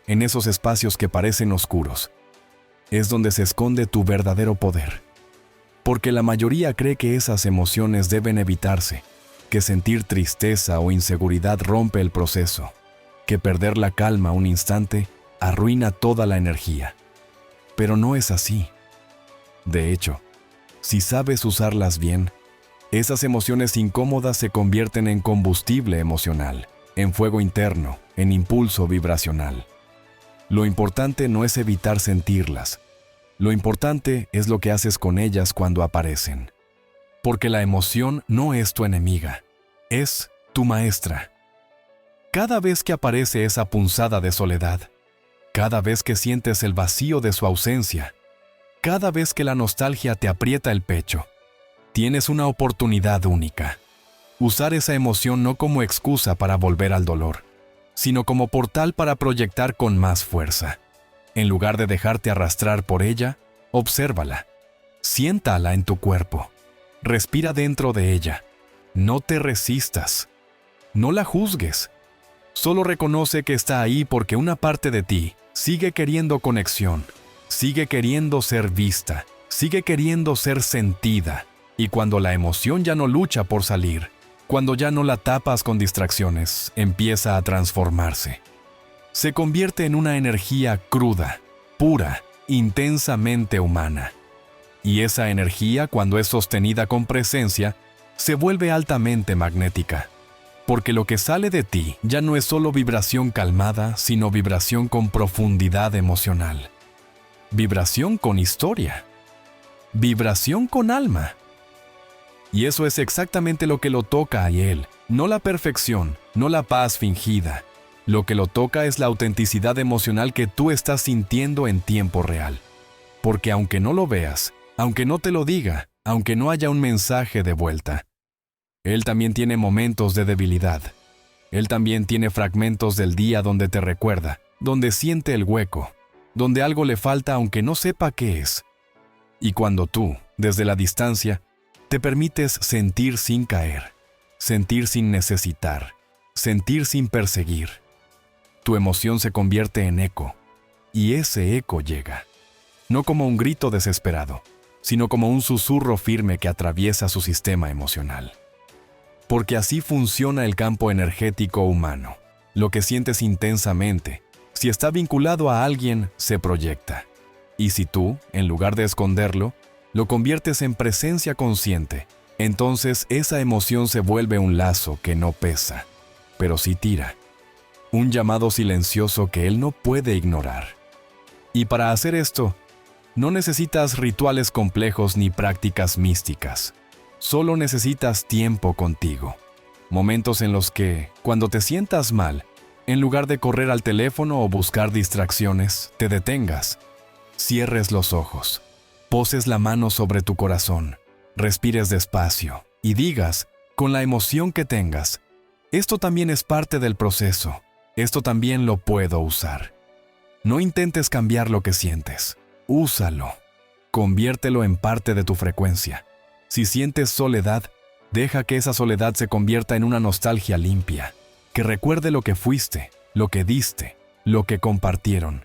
en esos espacios que parecen oscuros, es donde se esconde tu verdadero poder. Porque la mayoría cree que esas emociones deben evitarse, que sentir tristeza o inseguridad rompe el proceso, que perder la calma un instante arruina toda la energía. Pero no es así. De hecho, si sabes usarlas bien, esas emociones incómodas se convierten en combustible emocional, en fuego interno, en impulso vibracional. Lo importante no es evitar sentirlas. Lo importante es lo que haces con ellas cuando aparecen. Porque la emoción no es tu enemiga, es tu maestra. Cada vez que aparece esa punzada de soledad, cada vez que sientes el vacío de su ausencia, cada vez que la nostalgia te aprieta el pecho, tienes una oportunidad única. Usar esa emoción no como excusa para volver al dolor, sino como portal para proyectar con más fuerza. En lugar de dejarte arrastrar por ella, obsérvala. Siéntala en tu cuerpo. Respira dentro de ella. No te resistas. No la juzgues. Solo reconoce que está ahí porque una parte de ti sigue queriendo conexión, sigue queriendo ser vista, sigue queriendo ser sentida. Y cuando la emoción ya no lucha por salir, cuando ya no la tapas con distracciones, empieza a transformarse. Se convierte en una energía cruda, pura, intensamente humana. Y esa energía, cuando es sostenida con presencia, se vuelve altamente magnética. Porque lo que sale de ti ya no es solo vibración calmada, sino vibración con profundidad emocional. Vibración con historia. Vibración con alma. Y eso es exactamente lo que lo toca a él, no la perfección, no la paz fingida. Lo que lo toca es la autenticidad emocional que tú estás sintiendo en tiempo real. Porque aunque no lo veas, aunque no te lo diga, aunque no haya un mensaje de vuelta, él también tiene momentos de debilidad. Él también tiene fragmentos del día donde te recuerda, donde siente el hueco, donde algo le falta aunque no sepa qué es. Y cuando tú, desde la distancia, te permites sentir sin caer, sentir sin necesitar, sentir sin perseguir, tu emoción se convierte en eco, y ese eco llega, no como un grito desesperado, sino como un susurro firme que atraviesa su sistema emocional. Porque así funciona el campo energético humano. Lo que sientes intensamente, si está vinculado a alguien, se proyecta. Y si tú, en lugar de esconderlo, lo conviertes en presencia consciente, entonces esa emoción se vuelve un lazo que no pesa, pero sí tira. Un llamado silencioso que él no puede ignorar. Y para hacer esto, no necesitas rituales complejos ni prácticas místicas. Solo necesitas tiempo contigo. Momentos en los que, cuando te sientas mal, en lugar de correr al teléfono o buscar distracciones, te detengas. Cierres los ojos, poses la mano sobre tu corazón, respires despacio y digas, con la emoción que tengas, esto también es parte del proceso, esto también lo puedo usar. No intentes cambiar lo que sientes, úsalo, conviértelo en parte de tu frecuencia. Si sientes soledad, deja que esa soledad se convierta en una nostalgia limpia, que recuerde lo que fuiste, lo que diste, lo que compartieron.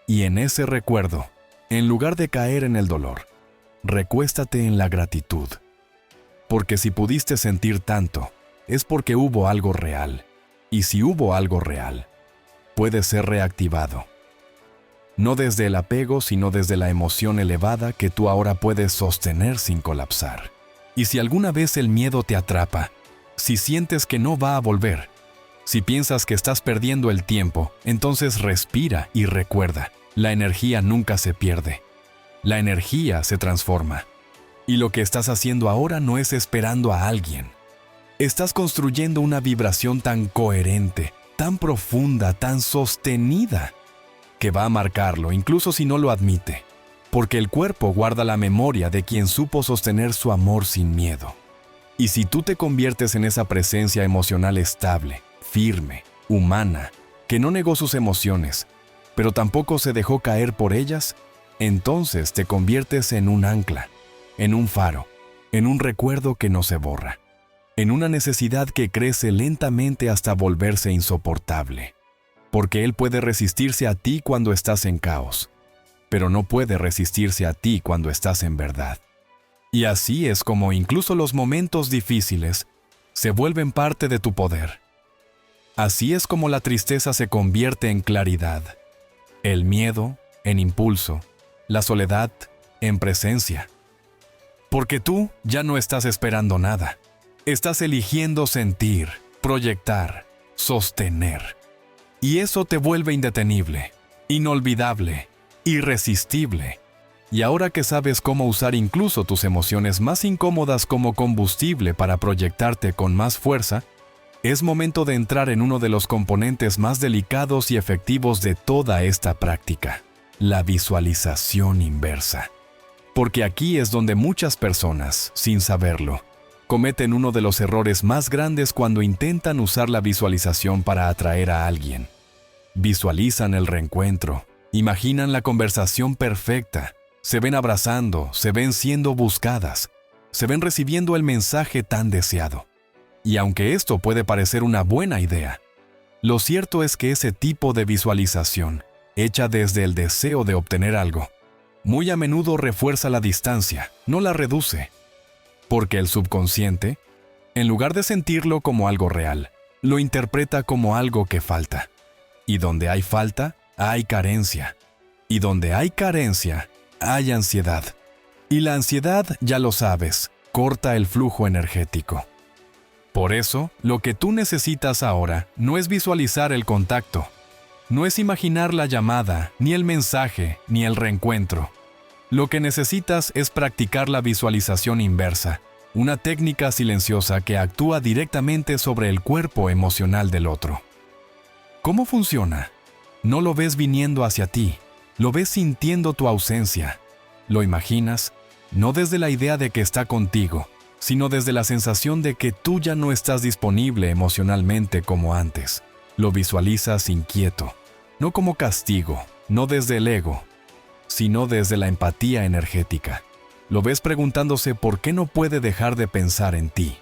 Y en ese recuerdo, en lugar de caer en el dolor, recuéstate en la gratitud. Porque si pudiste sentir tanto, es porque hubo algo real. Y si hubo algo real, puede ser reactivado. No desde el apego, sino desde la emoción elevada que tú ahora puedes sostener sin colapsar. Y si alguna vez el miedo te atrapa, si sientes que no va a volver, si piensas que estás perdiendo el tiempo, entonces respira y recuerda, la energía nunca se pierde. La energía se transforma. Y lo que estás haciendo ahora no es esperando a alguien. Estás construyendo una vibración tan coherente, tan profunda, tan sostenida, que va a marcarlo incluso si no lo admite, porque el cuerpo guarda la memoria de quien supo sostener su amor sin miedo. Y si tú te conviertes en esa presencia emocional estable, firme, humana, que no negó sus emociones, pero tampoco se dejó caer por ellas, entonces te conviertes en un ancla, en un faro, en un recuerdo que no se borra, en una necesidad que crece lentamente hasta volverse insoportable. Porque él puede resistirse a ti cuando estás en caos, pero no puede resistirse a ti cuando estás en verdad. Y así es como incluso los momentos difíciles se vuelven parte de tu poder. Así es como la tristeza se convierte en claridad, el miedo en impulso, la soledad en presencia. Porque tú ya no estás esperando nada. Estás eligiendo sentir, proyectar, sostener. Y eso te vuelve indetenible, inolvidable, irresistible. Y ahora que sabes cómo usar incluso tus emociones más incómodas como combustible para proyectarte con más fuerza, es momento de entrar en uno de los componentes más delicados y efectivos de toda esta práctica, la visualización inversa. Porque aquí es donde muchas personas, sin saberlo, cometen uno de los errores más grandes cuando intentan usar la visualización para atraer a alguien. Visualizan el reencuentro, imaginan la conversación perfecta, se ven abrazando, se ven siendo buscadas, se ven recibiendo el mensaje tan deseado. Y aunque esto puede parecer una buena idea, lo cierto es que ese tipo de visualización, hecha desde el deseo de obtener algo, muy a menudo refuerza la distancia, no la reduce. Porque el subconsciente, en lugar de sentirlo como algo real, lo interpreta como algo que falta. Y donde hay falta, hay carencia. Y donde hay carencia, hay ansiedad. Y la ansiedad, ya lo sabes, corta el flujo energético. Por eso, lo que tú necesitas ahora no es visualizar el contacto, no es imaginar la llamada, ni el mensaje, ni el reencuentro. Lo que necesitas es practicar la visualización inversa, una técnica silenciosa que actúa directamente sobre el cuerpo emocional del otro. ¿Cómo funciona? No lo ves viniendo hacia ti, lo ves sintiendo tu ausencia. Lo imaginas, no desde la idea de que está contigo, sino desde la sensación de que tú ya no estás disponible emocionalmente como antes. Lo visualizas inquieto, no como castigo, no desde el ego, sino desde la empatía energética. Lo ves preguntándose por qué no puede dejar de pensar en ti.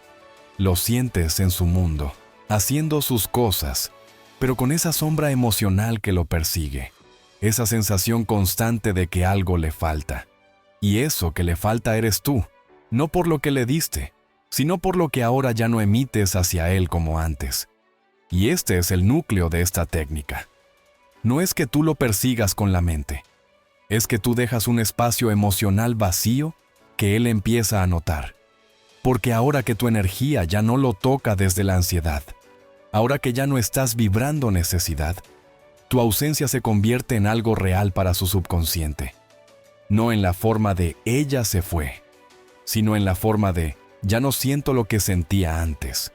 Lo sientes en su mundo, haciendo sus cosas, pero con esa sombra emocional que lo persigue, esa sensación constante de que algo le falta. Y eso que le falta eres tú, no por lo que le diste, sino por lo que ahora ya no emites hacia él como antes. Y este es el núcleo de esta técnica. No es que tú lo persigas con la mente, es que tú dejas un espacio emocional vacío que él empieza a notar. Porque ahora que tu energía ya no lo toca desde la ansiedad, ahora que ya no estás vibrando necesidad, tu ausencia se convierte en algo real para su subconsciente. No en la forma de ella se fue, sino en la forma de ya no siento lo que sentía antes.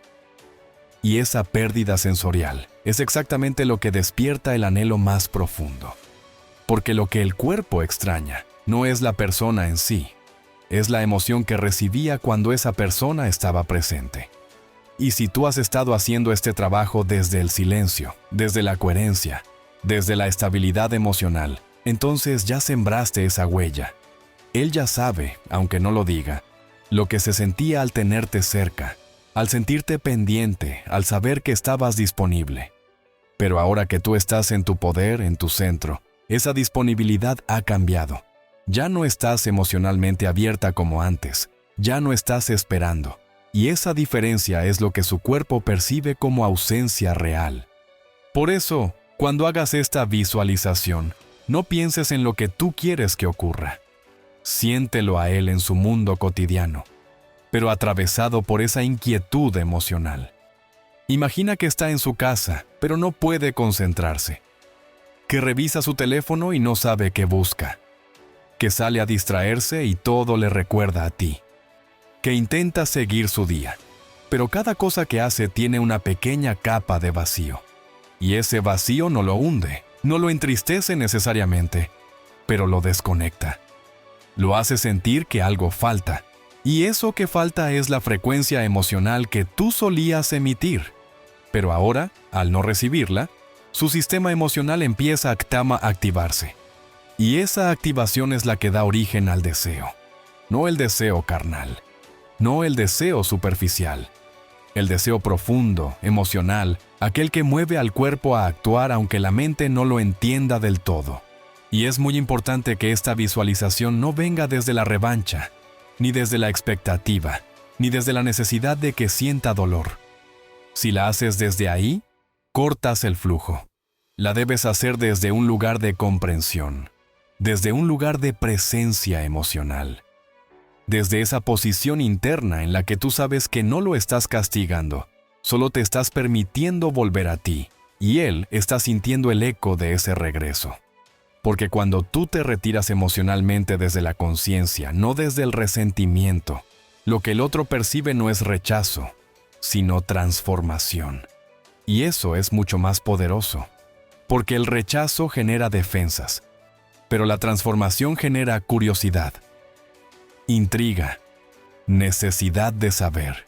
Y esa pérdida sensorial es exactamente lo que despierta el anhelo más profundo. Porque lo que el cuerpo extraña no es la persona en sí, es la emoción que recibía cuando esa persona estaba presente. Y si tú has estado haciendo este trabajo desde el silencio, desde la coherencia, desde la estabilidad emocional, entonces ya sembraste esa huella. Él ya sabe, aunque no lo diga, lo que se sentía al tenerte cerca, al sentirte pendiente, al saber que estabas disponible. Pero ahora que tú estás en tu poder, en tu centro, esa disponibilidad ha cambiado. Ya no estás emocionalmente abierta como antes, ya no estás esperando. Y esa diferencia es lo que su cuerpo percibe como ausencia real. Por eso, cuando hagas esta visualización, no pienses en lo que tú quieres que ocurra. Siéntelo a él en su mundo cotidiano, pero atravesado por esa inquietud emocional. Imagina que está en su casa, pero no puede concentrarse. Que revisa su teléfono y no sabe qué busca. Que sale a distraerse y todo le recuerda a ti. Que intenta seguir su día, pero cada cosa que hace tiene una pequeña capa de vacío. Y ese vacío no lo hunde, no lo entristece necesariamente, pero lo desconecta. Lo hace sentir que algo falta, y eso que falta es la frecuencia emocional que tú solías emitir. Pero ahora, al no recibirla, su sistema emocional empieza a activarse. Y esa activación es la que da origen al deseo. No el deseo carnal, no el deseo superficial. El deseo profundo, emocional, aquel que mueve al cuerpo a actuar aunque la mente no lo entienda del todo. Y es muy importante que esta visualización no venga desde la revancha, ni desde la expectativa, ni desde la necesidad de que sienta dolor. Si la haces desde ahí, cortas el flujo. La debes hacer desde un lugar de comprensión. desde un lugar de presencia emocional, desde esa posición interna en la que tú sabes que no lo estás castigando, solo te estás permitiendo volver a ti, y él está sintiendo el eco de ese regreso. Porque cuando tú te retiras emocionalmente desde la conciencia, no desde el resentimiento, lo que el otro percibe no es rechazo, sino transformación. Y eso es mucho más poderoso, porque el rechazo genera defensas, pero la transformación genera curiosidad, intriga, necesidad de saber.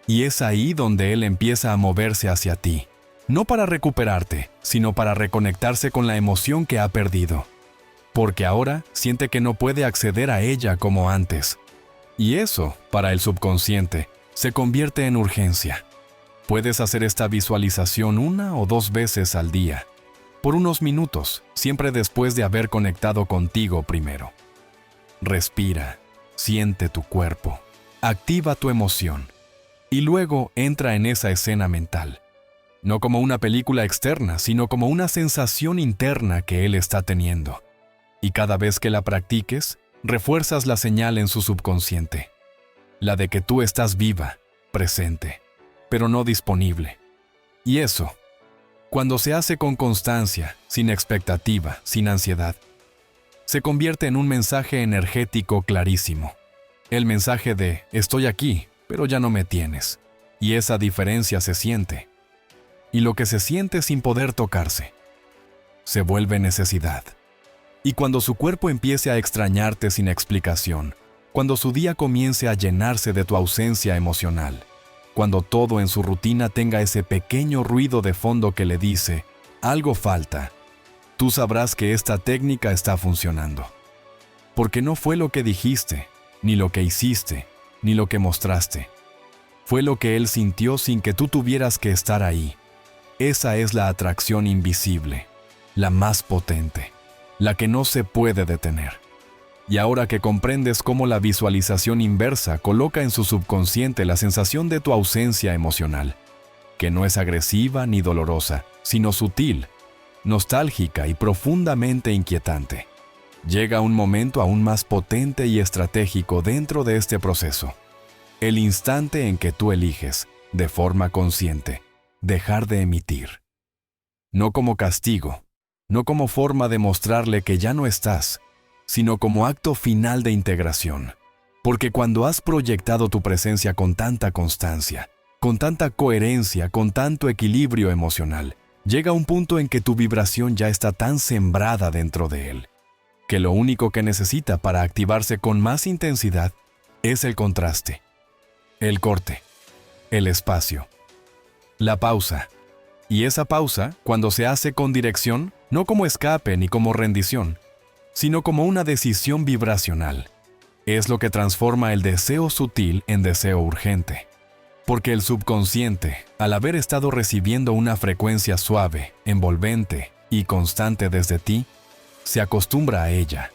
Y es ahí donde él empieza a moverse hacia ti, no para recuperarte, sino para reconectarse con la emoción que ha perdido. Porque ahora siente que no puede acceder a ella como antes. Y eso, para el subconsciente, se convierte en urgencia. Puedes hacer esta visualización 1 o 2 veces al día, por unos minutos, siempre después de haber conectado contigo primero. Respira, siente tu cuerpo, activa tu emoción, y luego entra en esa escena mental. No como una película externa, sino como una sensación interna que él está teniendo. Y cada vez que la practiques, refuerzas la señal en su subconsciente. La de que tú estás viva, presente, pero no disponible. Y eso, cuando se hace con constancia, sin expectativa, sin ansiedad, se convierte en un mensaje energético clarísimo. El mensaje de estoy aquí, pero ya no me tienes. Y esa diferencia se siente. Y lo que se siente sin poder tocarse, se vuelve necesidad. Y cuando su cuerpo empiece a extrañarte sin explicación, cuando su día comience a llenarse de tu ausencia emocional, cuando todo en su rutina tenga ese pequeño ruido de fondo que le dice, algo falta, tú sabrás que esta técnica está funcionando. Porque no fue lo que dijiste, ni lo que hiciste, ni lo que mostraste. Fue lo que él sintió sin que tú tuvieras que estar ahí. Esa es la atracción invisible, la más potente, la que no se puede detener. Y ahora que comprendes cómo la visualización inversa coloca en su subconsciente la sensación de tu ausencia emocional, que no es agresiva ni dolorosa, sino sutil, nostálgica y profundamente inquietante, llega un momento aún más potente y estratégico dentro de este proceso. El instante en que tú eliges, de forma consciente, dejar de emitir. No como castigo, no como forma de mostrarle que ya no estás, sino como acto final de integración. Porque cuando has proyectado tu presencia con tanta constancia, con tanta coherencia, con tanto equilibrio emocional, llega un punto en que tu vibración ya está tan sembrada dentro de él, que lo único que necesita para activarse con más intensidad es el contraste, el corte, el espacio, la pausa. Y esa pausa, cuando se hace con dirección, no como escape ni como rendición, sino como una decisión vibracional, es lo que transforma el deseo sutil en deseo urgente. Porque el subconsciente, al haber estado recibiendo una frecuencia suave, envolvente y constante desde ti, se acostumbra a ella,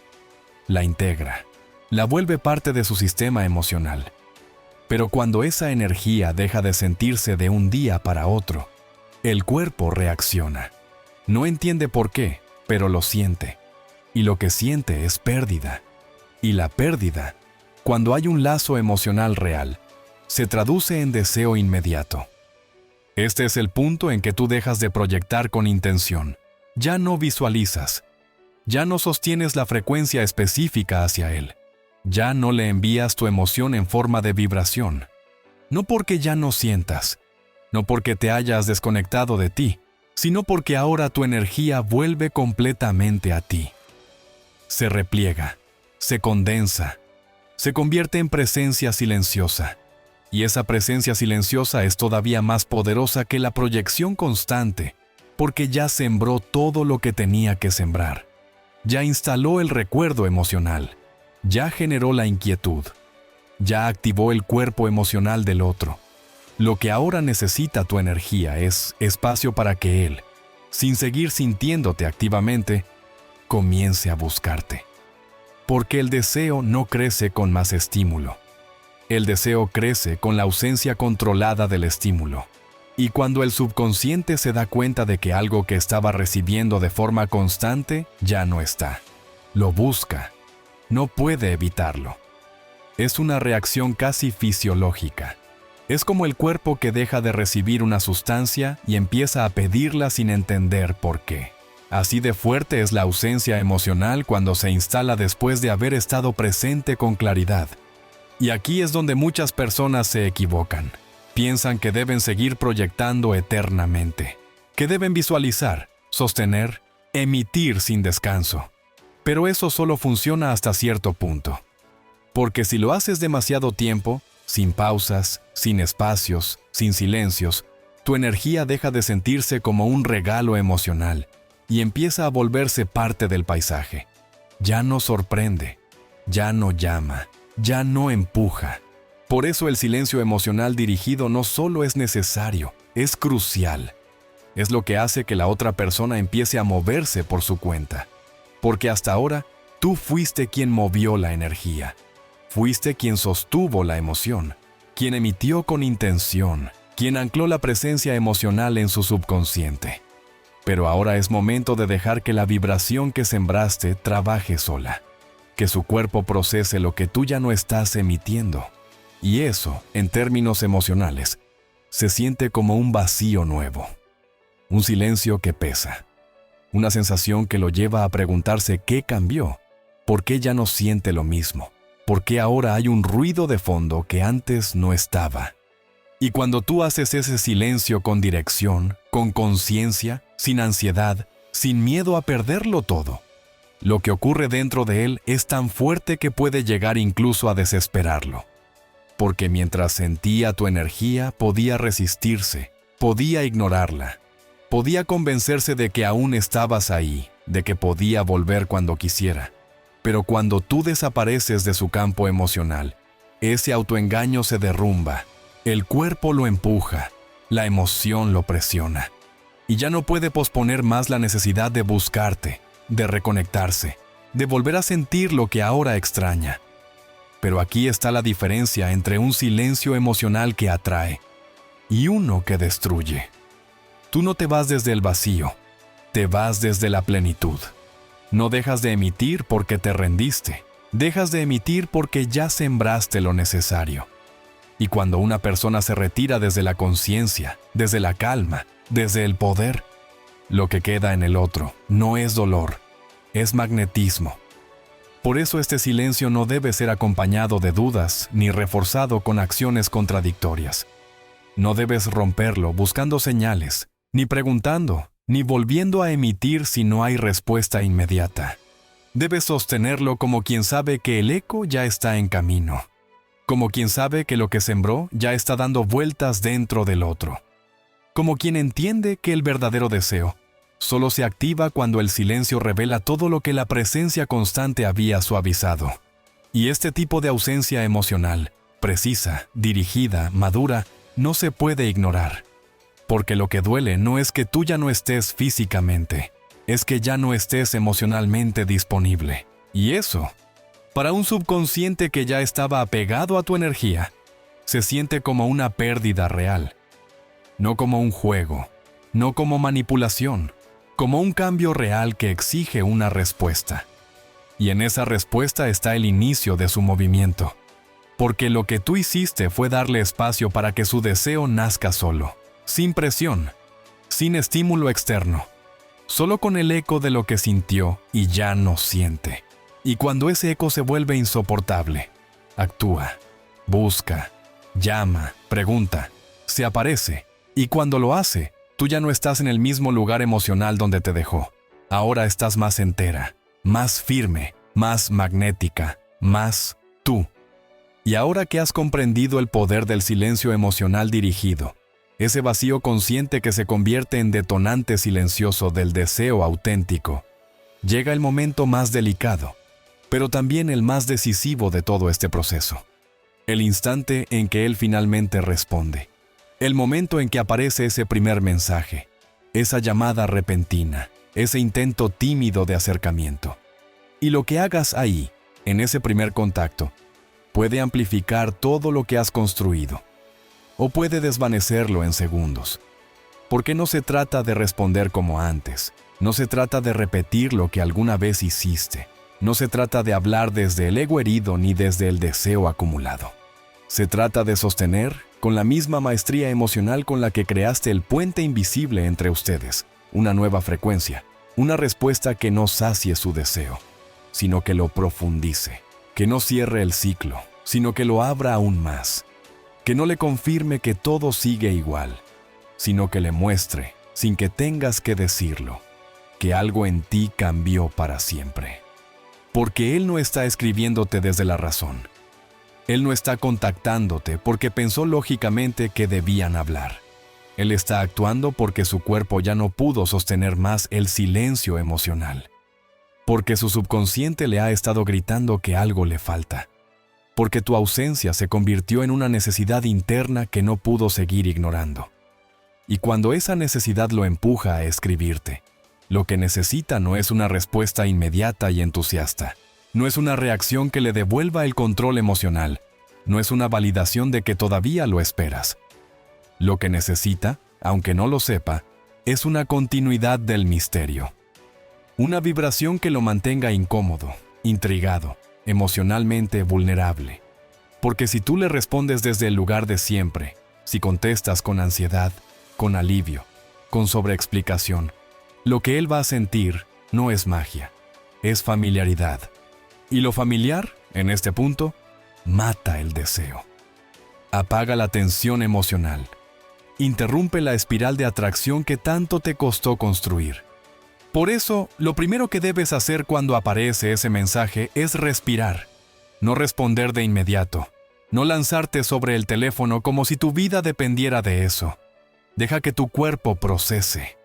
la integra, la vuelve parte de su sistema emocional. Pero cuando esa energía deja de sentirse de un día para otro, el cuerpo reacciona. No entiende por qué, pero lo siente. Y lo que siente es pérdida. Y la pérdida, cuando hay un lazo emocional real, se traduce en deseo inmediato. Este es el punto en que tú dejas de proyectar con intención. Ya no visualizas. Ya no sostienes la frecuencia específica hacia él. Ya no le envías tu emoción en forma de vibración. No porque ya no sientas, no porque te hayas desconectado de ti, sino porque ahora tu energía vuelve completamente a ti. Se repliega, se condensa, se convierte en presencia silenciosa. Y esa presencia silenciosa es todavía más poderosa que la proyección constante, porque ya sembró todo lo que tenía que sembrar. Ya instaló el recuerdo emocional. Ya generó la inquietud. Ya activó el cuerpo emocional del otro. Lo que ahora necesita tu energía es espacio para que él, sin seguir sintiéndote activamente, comience a buscarte. Porque el deseo no crece con más estímulo. El deseo crece con la ausencia controlada del estímulo. Y cuando el subconsciente se da cuenta de que algo que estaba recibiendo de forma constante ya no está. lo busca, no puede evitarlo. Es una reacción casi fisiológica. Es como el cuerpo que deja de recibir una sustancia y empieza a pedirla sin entender por qué. Así de fuerte es la ausencia emocional cuando se instala después de haber estado presente con claridad. Y aquí es donde muchas personas se equivocan. Piensan que deben seguir proyectando eternamente, que deben visualizar, sostener, emitir sin descanso. Pero eso solo funciona hasta cierto punto. Porque si lo haces demasiado tiempo, sin pausas, sin espacios, sin silencios, tu energía deja de sentirse como un regalo emocional y empieza a volverse parte del paisaje. Ya no sorprende, ya no llama, ya no empuja. Por eso el silencio emocional dirigido no solo es necesario, es crucial. Es lo que hace que la otra persona empiece a moverse por su cuenta. Porque hasta ahora, tú fuiste quien movió la energía. Fuiste quien sostuvo la emoción, quien emitió con intención, quien ancló la presencia emocional en su subconsciente. Pero ahora es momento de dejar que la vibración que sembraste trabaje sola, que su cuerpo procese lo que tú ya no estás emitiendo. Y eso, en términos emocionales, se siente como un vacío nuevo, un silencio que pesa, una sensación que lo lleva a preguntarse qué cambió, por qué ya no siente lo mismo. Porque ahora hay un ruido de fondo que antes no estaba. Y cuando tú haces ese silencio con dirección, con conciencia, sin ansiedad, sin miedo a perderlo todo, lo que ocurre dentro de él es tan fuerte que puede llegar incluso a desesperarlo. Porque mientras sentía tu energía, podía resistirse, podía ignorarla, podía convencerse de que aún estabas ahí, de que podía volver cuando quisiera. Pero cuando tú desapareces de su campo emocional, ese autoengaño se derrumba, el cuerpo lo empuja, la emoción lo presiona. Y ya no puede posponer más la necesidad de buscarte, de reconectarse, de volver a sentir lo que ahora extraña. Pero aquí está la diferencia entre un silencio emocional que atrae y uno que destruye. Tú no te vas desde el vacío, te vas desde la plenitud. No dejas de emitir porque te rendiste, dejas de emitir porque ya sembraste lo necesario. Y cuando una persona se retira desde la conciencia, desde la calma, desde el poder, lo que queda en el otro no es dolor, es magnetismo. Por eso este silencio no debe ser acompañado de dudas ni reforzado con acciones contradictorias. No debes romperlo buscando señales, ni preguntando, ni volviendo a emitir si no hay respuesta inmediata. Debes sostenerlo como quien sabe que el eco ya está en camino, como quien sabe que lo que sembró ya está dando vueltas dentro del otro, como quien entiende que el verdadero deseo solo se activa cuando el silencio revela todo lo que la presencia constante había suavizado. Y este tipo de ausencia emocional, precisa, dirigida, madura, no se puede ignorar. Porque lo que duele no es que tú ya no estés físicamente, es que ya no estés emocionalmente disponible. Y eso, para un subconsciente que ya estaba apegado a tu energía, se siente como una pérdida real. No como un juego, no como manipulación, como un cambio real que exige una respuesta. Y en esa respuesta está el inicio de su movimiento. Porque lo que tú hiciste fue darle espacio para que su deseo nazca solo. Sin presión, sin estímulo externo, solo con el eco de lo que sintió y ya no siente. Y cuando ese eco se vuelve insoportable, actúa, busca, llama, pregunta, se aparece, y cuando lo hace, tú ya no estás en el mismo lugar emocional donde te dejó. Ahora estás más entera, más firme, más magnética, más tú. Y ahora que has comprendido el poder del silencio emocional dirigido, ese vacío consciente que se convierte en detonante silencioso del deseo auténtico, llega el momento más delicado, pero también el más decisivo de todo este proceso. El instante en que él finalmente responde. El momento en que aparece ese primer mensaje, esa llamada repentina, ese intento tímido de acercamiento. Y lo que hagas ahí, en ese primer contacto, puede amplificar todo lo que has construido, o puede desvanecerlo en segundos. Porque no se trata de responder como antes, no se trata de repetir lo que alguna vez hiciste, No se trata de hablar desde el ego herido ni desde el deseo acumulado. Se trata de sostener, con la misma maestría emocional con la que creaste el puente invisible entre ustedes, una nueva frecuencia, una respuesta que no sacie su deseo, sino que lo profundice, que no cierre el ciclo, sino que lo abra aún más, que no le confirme que todo sigue igual, sino que le muestre, sin que tengas que decirlo, que algo en ti cambió para siempre. Porque Él no está escribiéndote desde la razón. Él no está contactándote porque pensó lógicamente que debían hablar. Él está actuando porque su cuerpo ya no pudo sostener más el silencio emocional. Porque su subconsciente le ha estado gritando que algo le falta. Porque tu ausencia se convirtió en una necesidad interna que no pudo seguir ignorando. Y cuando esa necesidad lo empuja a escribirte, lo que necesita no es una respuesta inmediata y entusiasta. No es una reacción que le devuelva el control emocional. No es una validación de que todavía lo esperas. Lo que necesita, aunque no lo sepa, es una continuidad del misterio. Una vibración que lo mantenga incómodo, intrigado, emocionalmente vulnerable. Porque si tú le respondes desde el lugar de siempre, si contestas con ansiedad, con alivio, con sobreexplicación, lo que él va a sentir no es magia, es familiaridad. Y lo familiar, en este punto, mata el deseo. Apaga la tensión emocional. Interrumpe la espiral de atracción que tanto te costó construir. Por eso, lo primero que debes hacer cuando aparece ese mensaje es respirar. No responder de inmediato. No lanzarte sobre el teléfono como si tu vida dependiera de eso. Deja que tu cuerpo procese.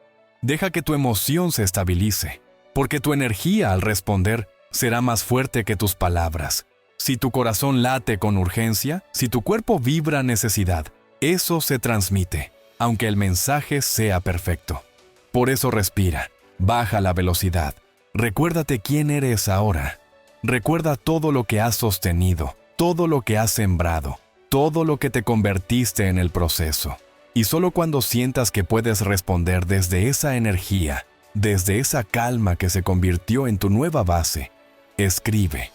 Deja que tu emoción se estabilice. Porque tu energía al responder será más fuerte que tus palabras. Si tu corazón late con urgencia, si tu cuerpo vibra necesidad, eso se transmite, aunque el mensaje sea perfecto. Por eso respira, baja la velocidad. Recuérdate quién eres ahora. Recuerda todo lo que has sostenido, todo lo que has sembrado, todo lo que te convertiste en el proceso. Y solo cuando sientas que puedes responder desde esa energía, desde esa calma que se convirtió en tu nueva base, escribe.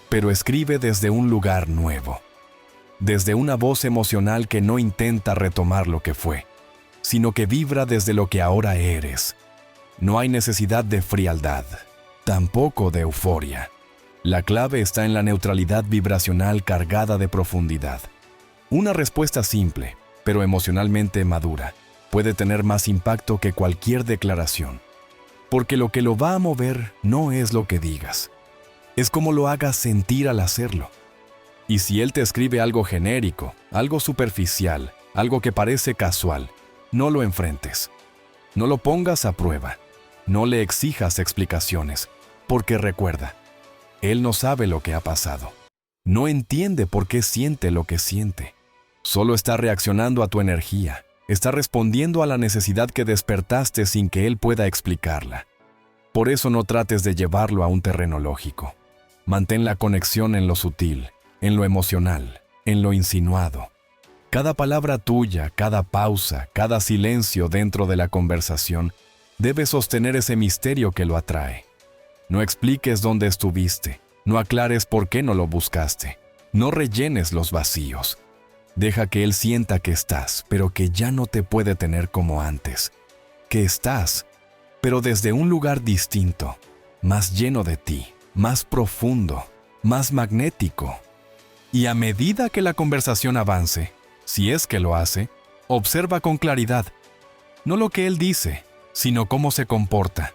Pero escribe desde un lugar nuevo. Desde una voz emocional que no intenta retomar lo que fue, sino que vibra desde lo que ahora eres. No hay necesidad de frialdad, tampoco de euforia. La clave está en la neutralidad vibracional cargada de profundidad. Una respuesta simple, pero emocionalmente madura, puede tener más impacto que cualquier declaración. Porque lo que lo va a mover no es lo que digas. Es como lo hagas sentir al hacerlo. Y si él te escribe algo genérico, algo superficial, algo que parece casual, no lo enfrentes. No lo pongas a prueba. No le exijas explicaciones, porque recuerda, él no sabe lo que ha pasado. No entiende por qué siente lo que siente. Solo está reaccionando a tu energía. Está respondiendo a la necesidad que despertaste sin que él pueda explicarla. Por eso no trates de llevarlo a un terreno lógico. Mantén la conexión en lo sutil, en lo emocional, en lo insinuado. Cada palabra tuya, cada pausa, cada silencio dentro de la conversación debe sostener ese misterio que lo atrae. No expliques dónde estuviste, no aclares por qué no lo buscaste, no rellenes los vacíos. Deja que él sienta que estás, pero que ya no te puede tener como antes. Que estás, pero desde un lugar distinto, más lleno de ti, más profundo, más magnético. Y a medida que la conversación avance, si es que lo hace, observa con claridad, no lo que él dice, sino cómo se comporta.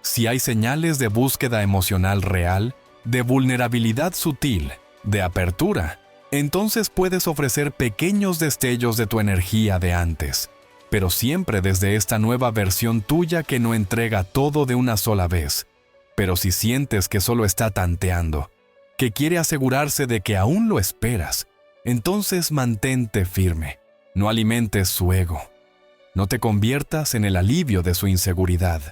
Si hay señales de búsqueda emocional real, de vulnerabilidad sutil, de apertura, entonces puedes ofrecer pequeños destellos de tu energía de antes, pero siempre desde esta nueva versión tuya que no entrega todo de una sola vez. Pero si sientes que solo está tanteando, que quiere asegurarse de que aún lo esperas, entonces mantente firme, no alimentes su ego. No te conviertas en el alivio de su inseguridad.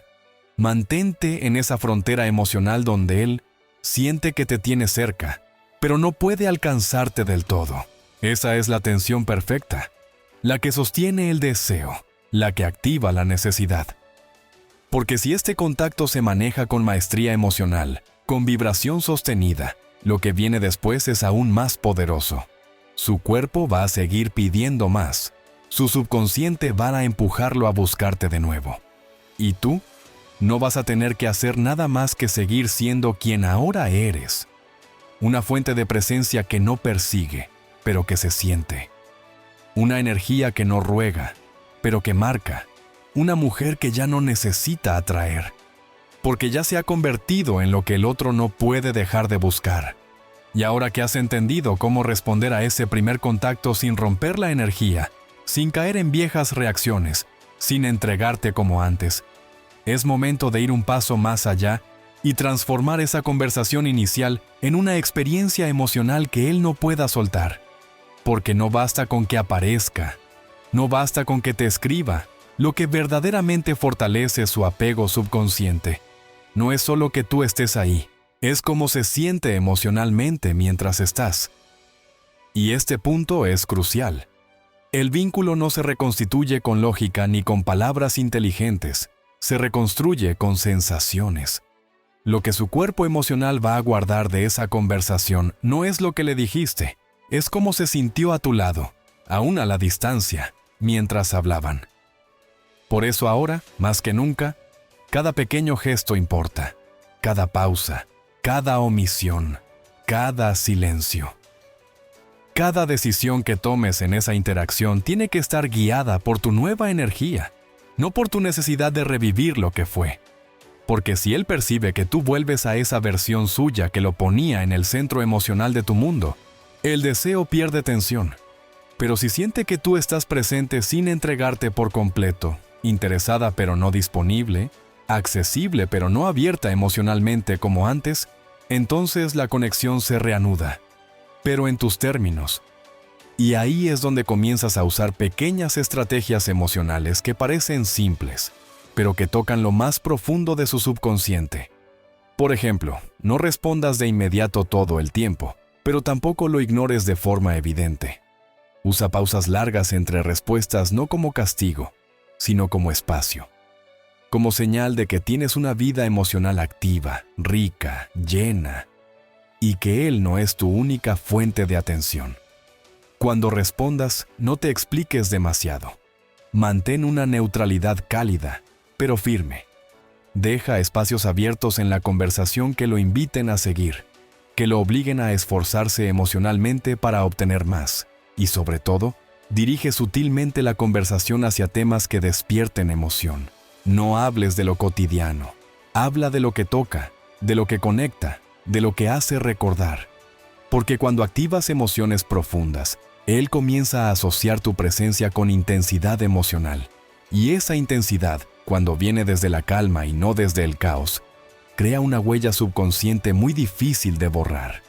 Mantente en esa frontera emocional donde él siente que te tiene cerca, pero no puede alcanzarte del todo. Esa es la tensión perfecta, la que sostiene el deseo, la que activa la necesidad. Porque si este contacto se maneja con maestría emocional, Con vibración sostenida, lo que viene después es aún más poderoso. Su cuerpo va a seguir pidiendo más. Su subconsciente va a empujarlo a buscarte de nuevo. Y tú no vas a tener que hacer nada más que seguir siendo quien ahora eres. Una fuente de presencia que no persigue, pero que se siente. Una energía que no ruega, pero que marca. Una mujer que ya no necesita atraer, porque ya se ha convertido en lo que el otro no puede dejar de buscar. Y ahora que has entendido cómo responder a ese primer contacto sin romper la energía, sin caer en viejas reacciones, sin entregarte como antes, es momento de ir un paso más allá y transformar esa conversación inicial en una experiencia emocional que él no pueda soltar. Porque no basta con que aparezca, no basta con que te escriba. Lo que verdaderamente fortalece su apego subconsciente no es solo que tú estés ahí, es cómo se siente emocionalmente mientras estás. Y este punto es crucial. El vínculo no se reconstituye con lógica ni con palabras inteligentes, se reconstruye con sensaciones. Lo que su cuerpo emocional va a guardar de esa conversación no es lo que le dijiste, es cómo se sintió a tu lado, aún a la distancia, mientras hablaban. Por eso ahora, más que nunca, cada pequeño gesto importa, cada pausa, cada omisión, cada silencio. Cada decisión que tomes en esa interacción tiene que estar guiada por tu nueva energía, no por tu necesidad de revivir lo que fue. Porque si él percibe que tú vuelves a esa versión suya que lo ponía en el centro emocional de tu mundo, el deseo pierde tensión. Pero si siente que tú estás presente sin entregarte por completo, interesada pero no disponible, accesible pero no abierta emocionalmente como antes, entonces la conexión se reanuda, pero en tus términos. Y ahí es donde comienzas a usar pequeñas estrategias emocionales que parecen simples, pero que tocan lo más profundo de su subconsciente. Por ejemplo, no respondas de inmediato todo el tiempo, pero tampoco lo ignores de forma evidente. Usa pausas largas entre respuestas no como castigo, sino como espacio. Como señal de que tienes una vida emocional activa, rica, llena, y que él no es tu única fuente de atención. Cuando respondas, no te expliques demasiado. Mantén una neutralidad cálida, pero firme. Deja espacios abiertos en la conversación que lo inviten a seguir, que lo obliguen a esforzarse emocionalmente para obtener más, y sobre todo, dirige sutilmente la conversación hacia temas que despierten emoción. No hables de lo cotidiano, habla de lo que toca, de lo que conecta, de lo que hace recordar. Porque cuando activas emociones profundas, él comienza a asociar tu presencia con intensidad emocional. Y esa intensidad, cuando viene desde la calma y no desde el caos, crea una huella subconsciente muy difícil de borrar.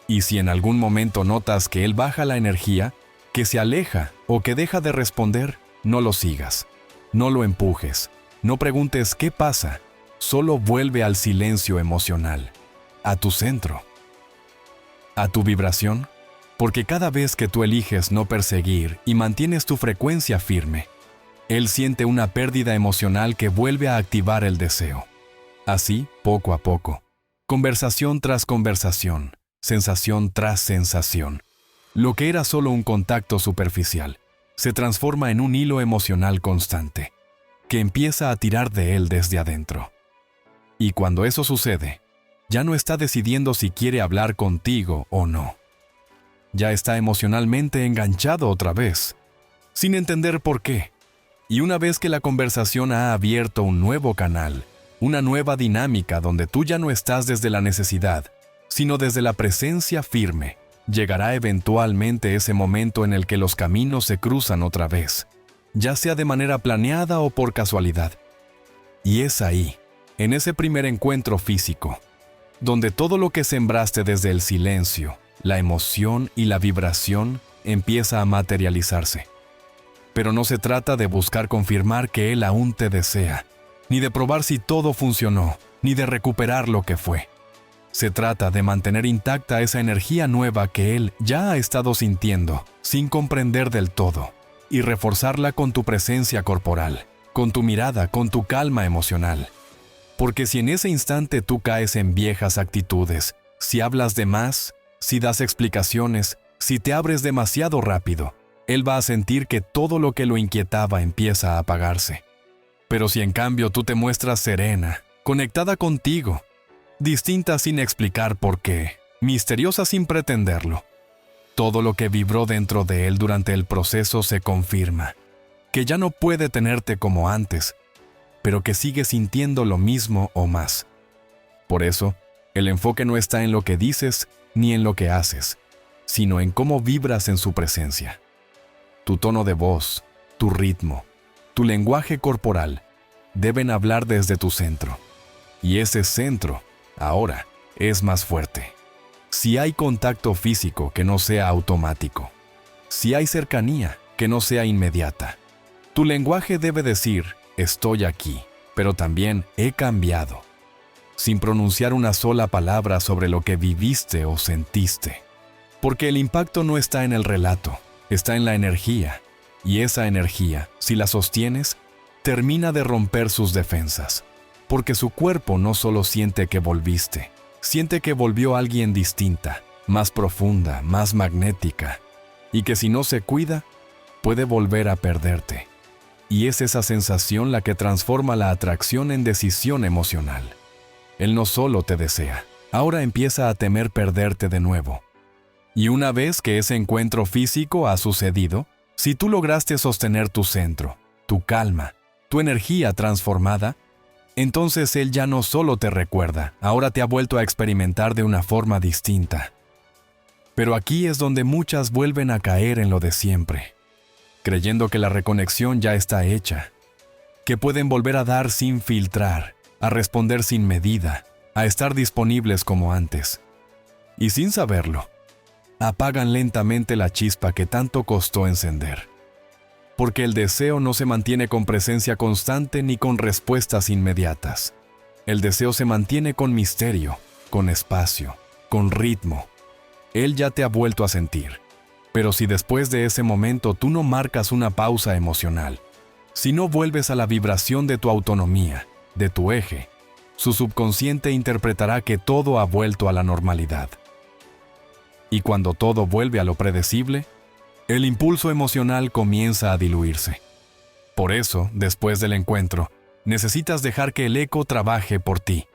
Y si en algún momento notas que él baja la energía, que se aleja o que deja de responder, no lo sigas. No lo empujes. No preguntes qué pasa. Solo vuelve al silencio emocional, a tu centro, a tu vibración, porque cada vez que tú eliges no perseguir y mantienes tu frecuencia firme, él siente una pérdida emocional que vuelve a activar el deseo. Así, poco a poco, conversación tras conversación, sensación tras sensación, lo que era solo un contacto superficial, se transforma en un hilo emocional constante, que empieza a tirar de él desde adentro. Y cuando eso sucede, ya no está decidiendo si quiere hablar contigo o no. Ya está emocionalmente enganchado otra vez, sin entender por qué. Y una vez que la conversación ha abierto un nuevo canal, una nueva dinámica donde tú ya no estás desde la necesidad, sino desde la presencia firme, llegará eventualmente ese momento en el que los caminos se cruzan otra vez, ya sea de manera planeada o por casualidad. Y es ahí, en ese primer encuentro físico, donde todo lo que sembraste desde el silencio, la emoción y la vibración empieza a materializarse. Pero no se trata de buscar confirmar que él aún te desea, ni de probar si todo funcionó, ni de recuperar lo que fue. Se trata de mantener intacta esa energía nueva que él ya ha estado sintiendo, sin comprender del todo, y reforzarla con tu presencia corporal, con tu mirada, con tu calma emocional. Porque si en ese instante tú caes en viejas actitudes, si hablas de más, si das explicaciones, si te abres demasiado rápido, él va a sentir que todo lo que lo inquietaba empieza a apagarse. Pero si en cambio tú te muestras serena, conectada contigo, distinta sin explicar por qué, misteriosa sin pretenderlo, todo lo que vibró dentro de él durante el proceso se confirma, que ya no puede tenerte como antes, pero que sigue sintiendo lo mismo o más. Por eso, el enfoque no está en lo que dices ni en lo que haces, sino en cómo vibras en su presencia. Tu tono de voz, tu ritmo, tu lenguaje corporal deben hablar desde tu centro. Y ese centro, ahora, es más fuerte. Si hay contacto físico que no sea automático, si hay cercanía que no sea inmediata, tu lenguaje debe decir, estoy aquí, pero también he cambiado, sin pronunciar una sola palabra sobre lo que viviste o sentiste. Porque el impacto no está en el relato, está en la energía, y esa energía, si la sostienes, termina de romper sus defensas, porque su cuerpo no solo siente que volviste, siente que volvió alguien distinta, más profunda, más magnética, y que si no se cuida, puede volver a perderte. Y es esa sensación la que transforma la atracción en decisión emocional. Él no solo te desea, ahora empieza a temer perderte de nuevo. Y una vez que ese encuentro físico ha sucedido, si tú lograste sostener tu centro, tu calma, tu energía transformada, entonces él ya no solo te recuerda, ahora te ha vuelto a experimentar de una forma distinta. Pero aquí es donde muchas vuelven a caer en lo de siempre, creyendo que la reconexión ya está hecha, que pueden volver a dar sin filtrar, a responder sin medida, a estar disponibles como antes. Y sin saberlo, apagan lentamente la chispa que tanto costó encender. Porque el deseo no se mantiene con presencia constante ni con respuestas inmediatas. El deseo se mantiene con misterio, con espacio, con ritmo. Él ya te ha vuelto a sentir. Pero si después de ese momento tú no marcas una pausa emocional, si no vuelves a la vibración de tu autonomía, de tu eje, su subconsciente interpretará que todo ha vuelto a la normalidad. Y cuando todo vuelve a lo predecible, el impulso emocional comienza a diluirse. Por eso, después del encuentro, necesitas dejar que el eco trabaje por ti.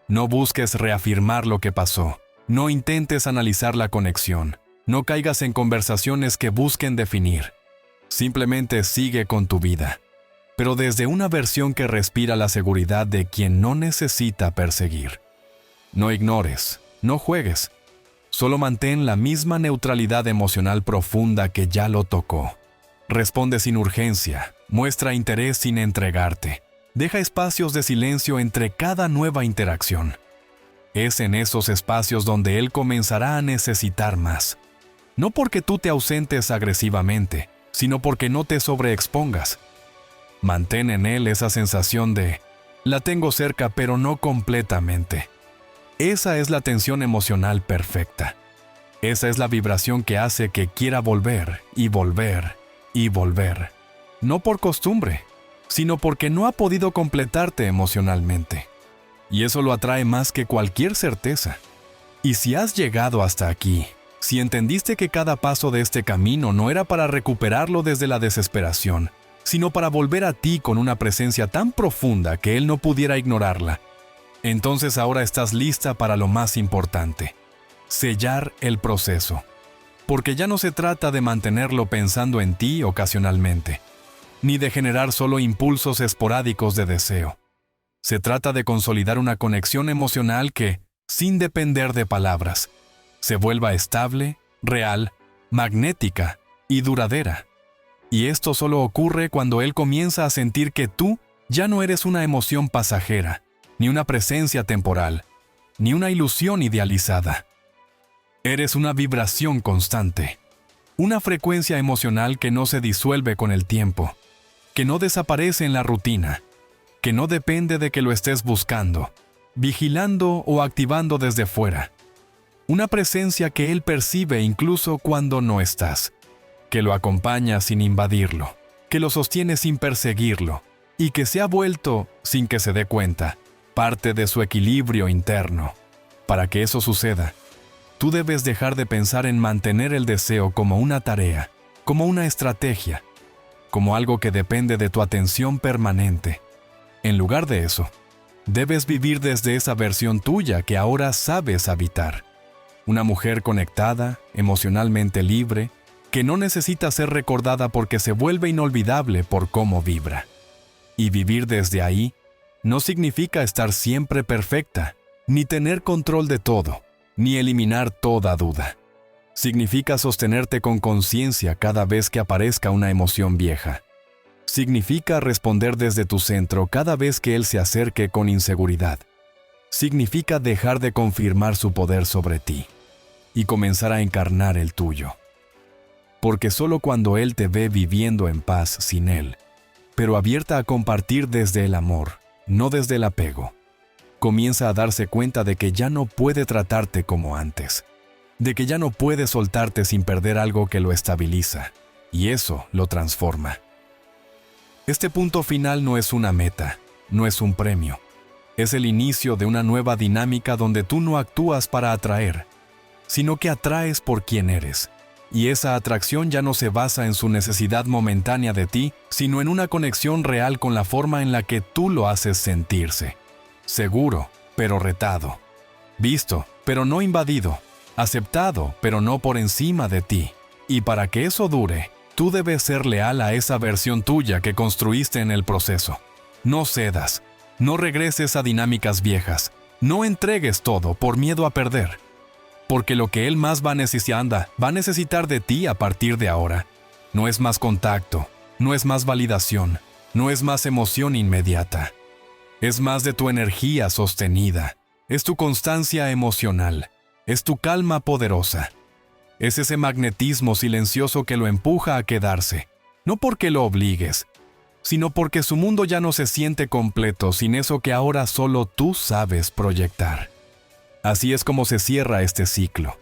No busques reafirmar lo que pasó, no intentes analizar la conexión. No caigas en conversaciones que busquen definir. Simplemente sigue con tu vida, pero desde una versión que respira la seguridad de quien no necesita perseguir. No ignores, no juegues. Solo mantén la misma neutralidad emocional profunda que ya lo tocó. Responde sin urgencia, muestra interés sin entregarte. Deja espacios de silencio entre cada nueva interacción. Es en esos espacios donde él comenzará a necesitar más. No porque tú te ausentes agresivamente, sino porque no te sobreexpongas. Mantén en él esa sensación de, la tengo cerca pero no completamente. Esa es la tensión emocional perfecta. Esa es la vibración que hace que quiera volver y volver y volver. No por costumbre, sino porque no ha podido completarte emocionalmente. Y eso lo atrae más que cualquier certeza. Y si has llegado hasta aquí, si entendiste que cada paso de este camino no era para recuperarlo desde la desesperación, sino para volver a ti con una presencia tan profunda que él no pudiera ignorarla, entonces ahora estás lista para lo más importante, sellar el proceso. Porque ya no se trata de mantenerlo pensando en ti ocasionalmente, ni de generar solo impulsos esporádicos de deseo. Se trata de consolidar una conexión emocional que, sin depender de palabras, se vuelva estable, real, magnética y duradera. Y esto solo ocurre cuando él comienza a sentir que tú ya no eres una emoción pasajera, ni una presencia temporal, ni una ilusión idealizada. Eres una vibración constante, una frecuencia emocional que no se disuelve con el tiempo, que no desaparece en la rutina, que no depende de que lo estés buscando, vigilando o activando desde fuera. Una presencia que él percibe incluso cuando no estás, que lo acompaña sin invadirlo, que lo sostiene sin perseguirlo, y que se ha vuelto, sin que se dé cuenta, parte de su equilibrio interno. Para que eso suceda, tú debes dejar de pensar en mantener el deseo como una tarea, como una estrategia, como algo que depende de tu atención permanente. En lugar de eso, debes vivir desde esa versión tuya que ahora sabes habitar. Una mujer conectada, emocionalmente libre, que no necesita ser recordada porque se vuelve inolvidable por cómo vibra. Y vivir desde ahí no significa estar siempre perfecta, ni tener control de todo, ni eliminar toda duda. Significa sostenerte con conciencia cada vez que aparezca una emoción vieja. Significa responder desde tu centro cada vez que él se acerque con inseguridad. Significa dejar de confirmar su poder sobre ti y comenzar a encarnar el tuyo. Porque solo cuando él te ve viviendo en paz sin él, pero abierta a compartir desde el amor, no desde el apego, comienza a darse cuenta de que ya no puede tratarte como antes, de que ya no puede soltarte sin perder algo que lo estabiliza, y eso lo transforma. Este punto final no es una meta, no es un premio, es el inicio de una nueva dinámica donde tú no actúas para atraer, sino que atraes por quien eres. Y esa atracción ya no se basa en su necesidad momentánea de ti, sino en una conexión real con la forma en la que tú lo haces sentirse. Seguro, pero retado. Visto, pero no invadido. Aceptado, pero no por encima de ti. Y para que eso dure, tú debes ser leal a esa versión tuya que construiste en el proceso. No cedas. No regreses a dinámicas viejas. No entregues todo por miedo a perder. Porque lo que él más va a necesitar de ti a partir de ahora, no es más contacto, no es más validación, no es más emoción inmediata. Es más de tu energía sostenida, es tu constancia emocional, es tu calma poderosa. Es ese magnetismo silencioso que lo empuja a quedarse, no porque lo obligues, sino porque su mundo ya no se siente completo sin eso que ahora solo tú sabes proyectar. Así es como se cierra este ciclo.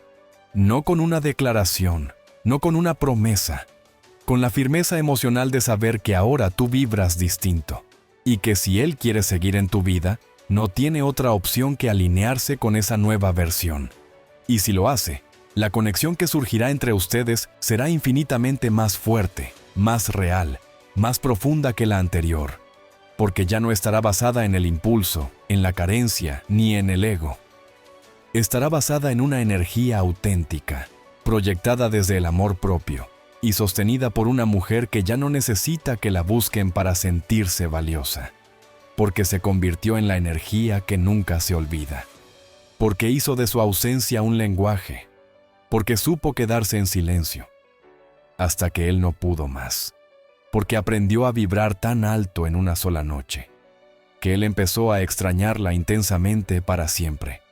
No con una declaración, no con una promesa, con la firmeza emocional de saber que ahora tú vibras distinto y que si él quiere seguir en tu vida, no tiene otra opción que alinearse con esa nueva versión. Y si lo hace, la conexión que surgirá entre ustedes será infinitamente más fuerte, más real, más profunda que la anterior, porque ya no estará basada en el impulso, en la carencia, ni en el ego. Estará basada en una energía auténtica, proyectada desde el amor propio y sostenida por una mujer que ya no necesita que la busquen para sentirse valiosa, porque se convirtió en la energía que nunca se olvida, porque hizo de su ausencia un lenguaje, porque supo quedarse en silencio, hasta que él no pudo más, porque aprendió a vibrar tan alto en una sola noche, que él empezó a extrañarla intensamente para siempre.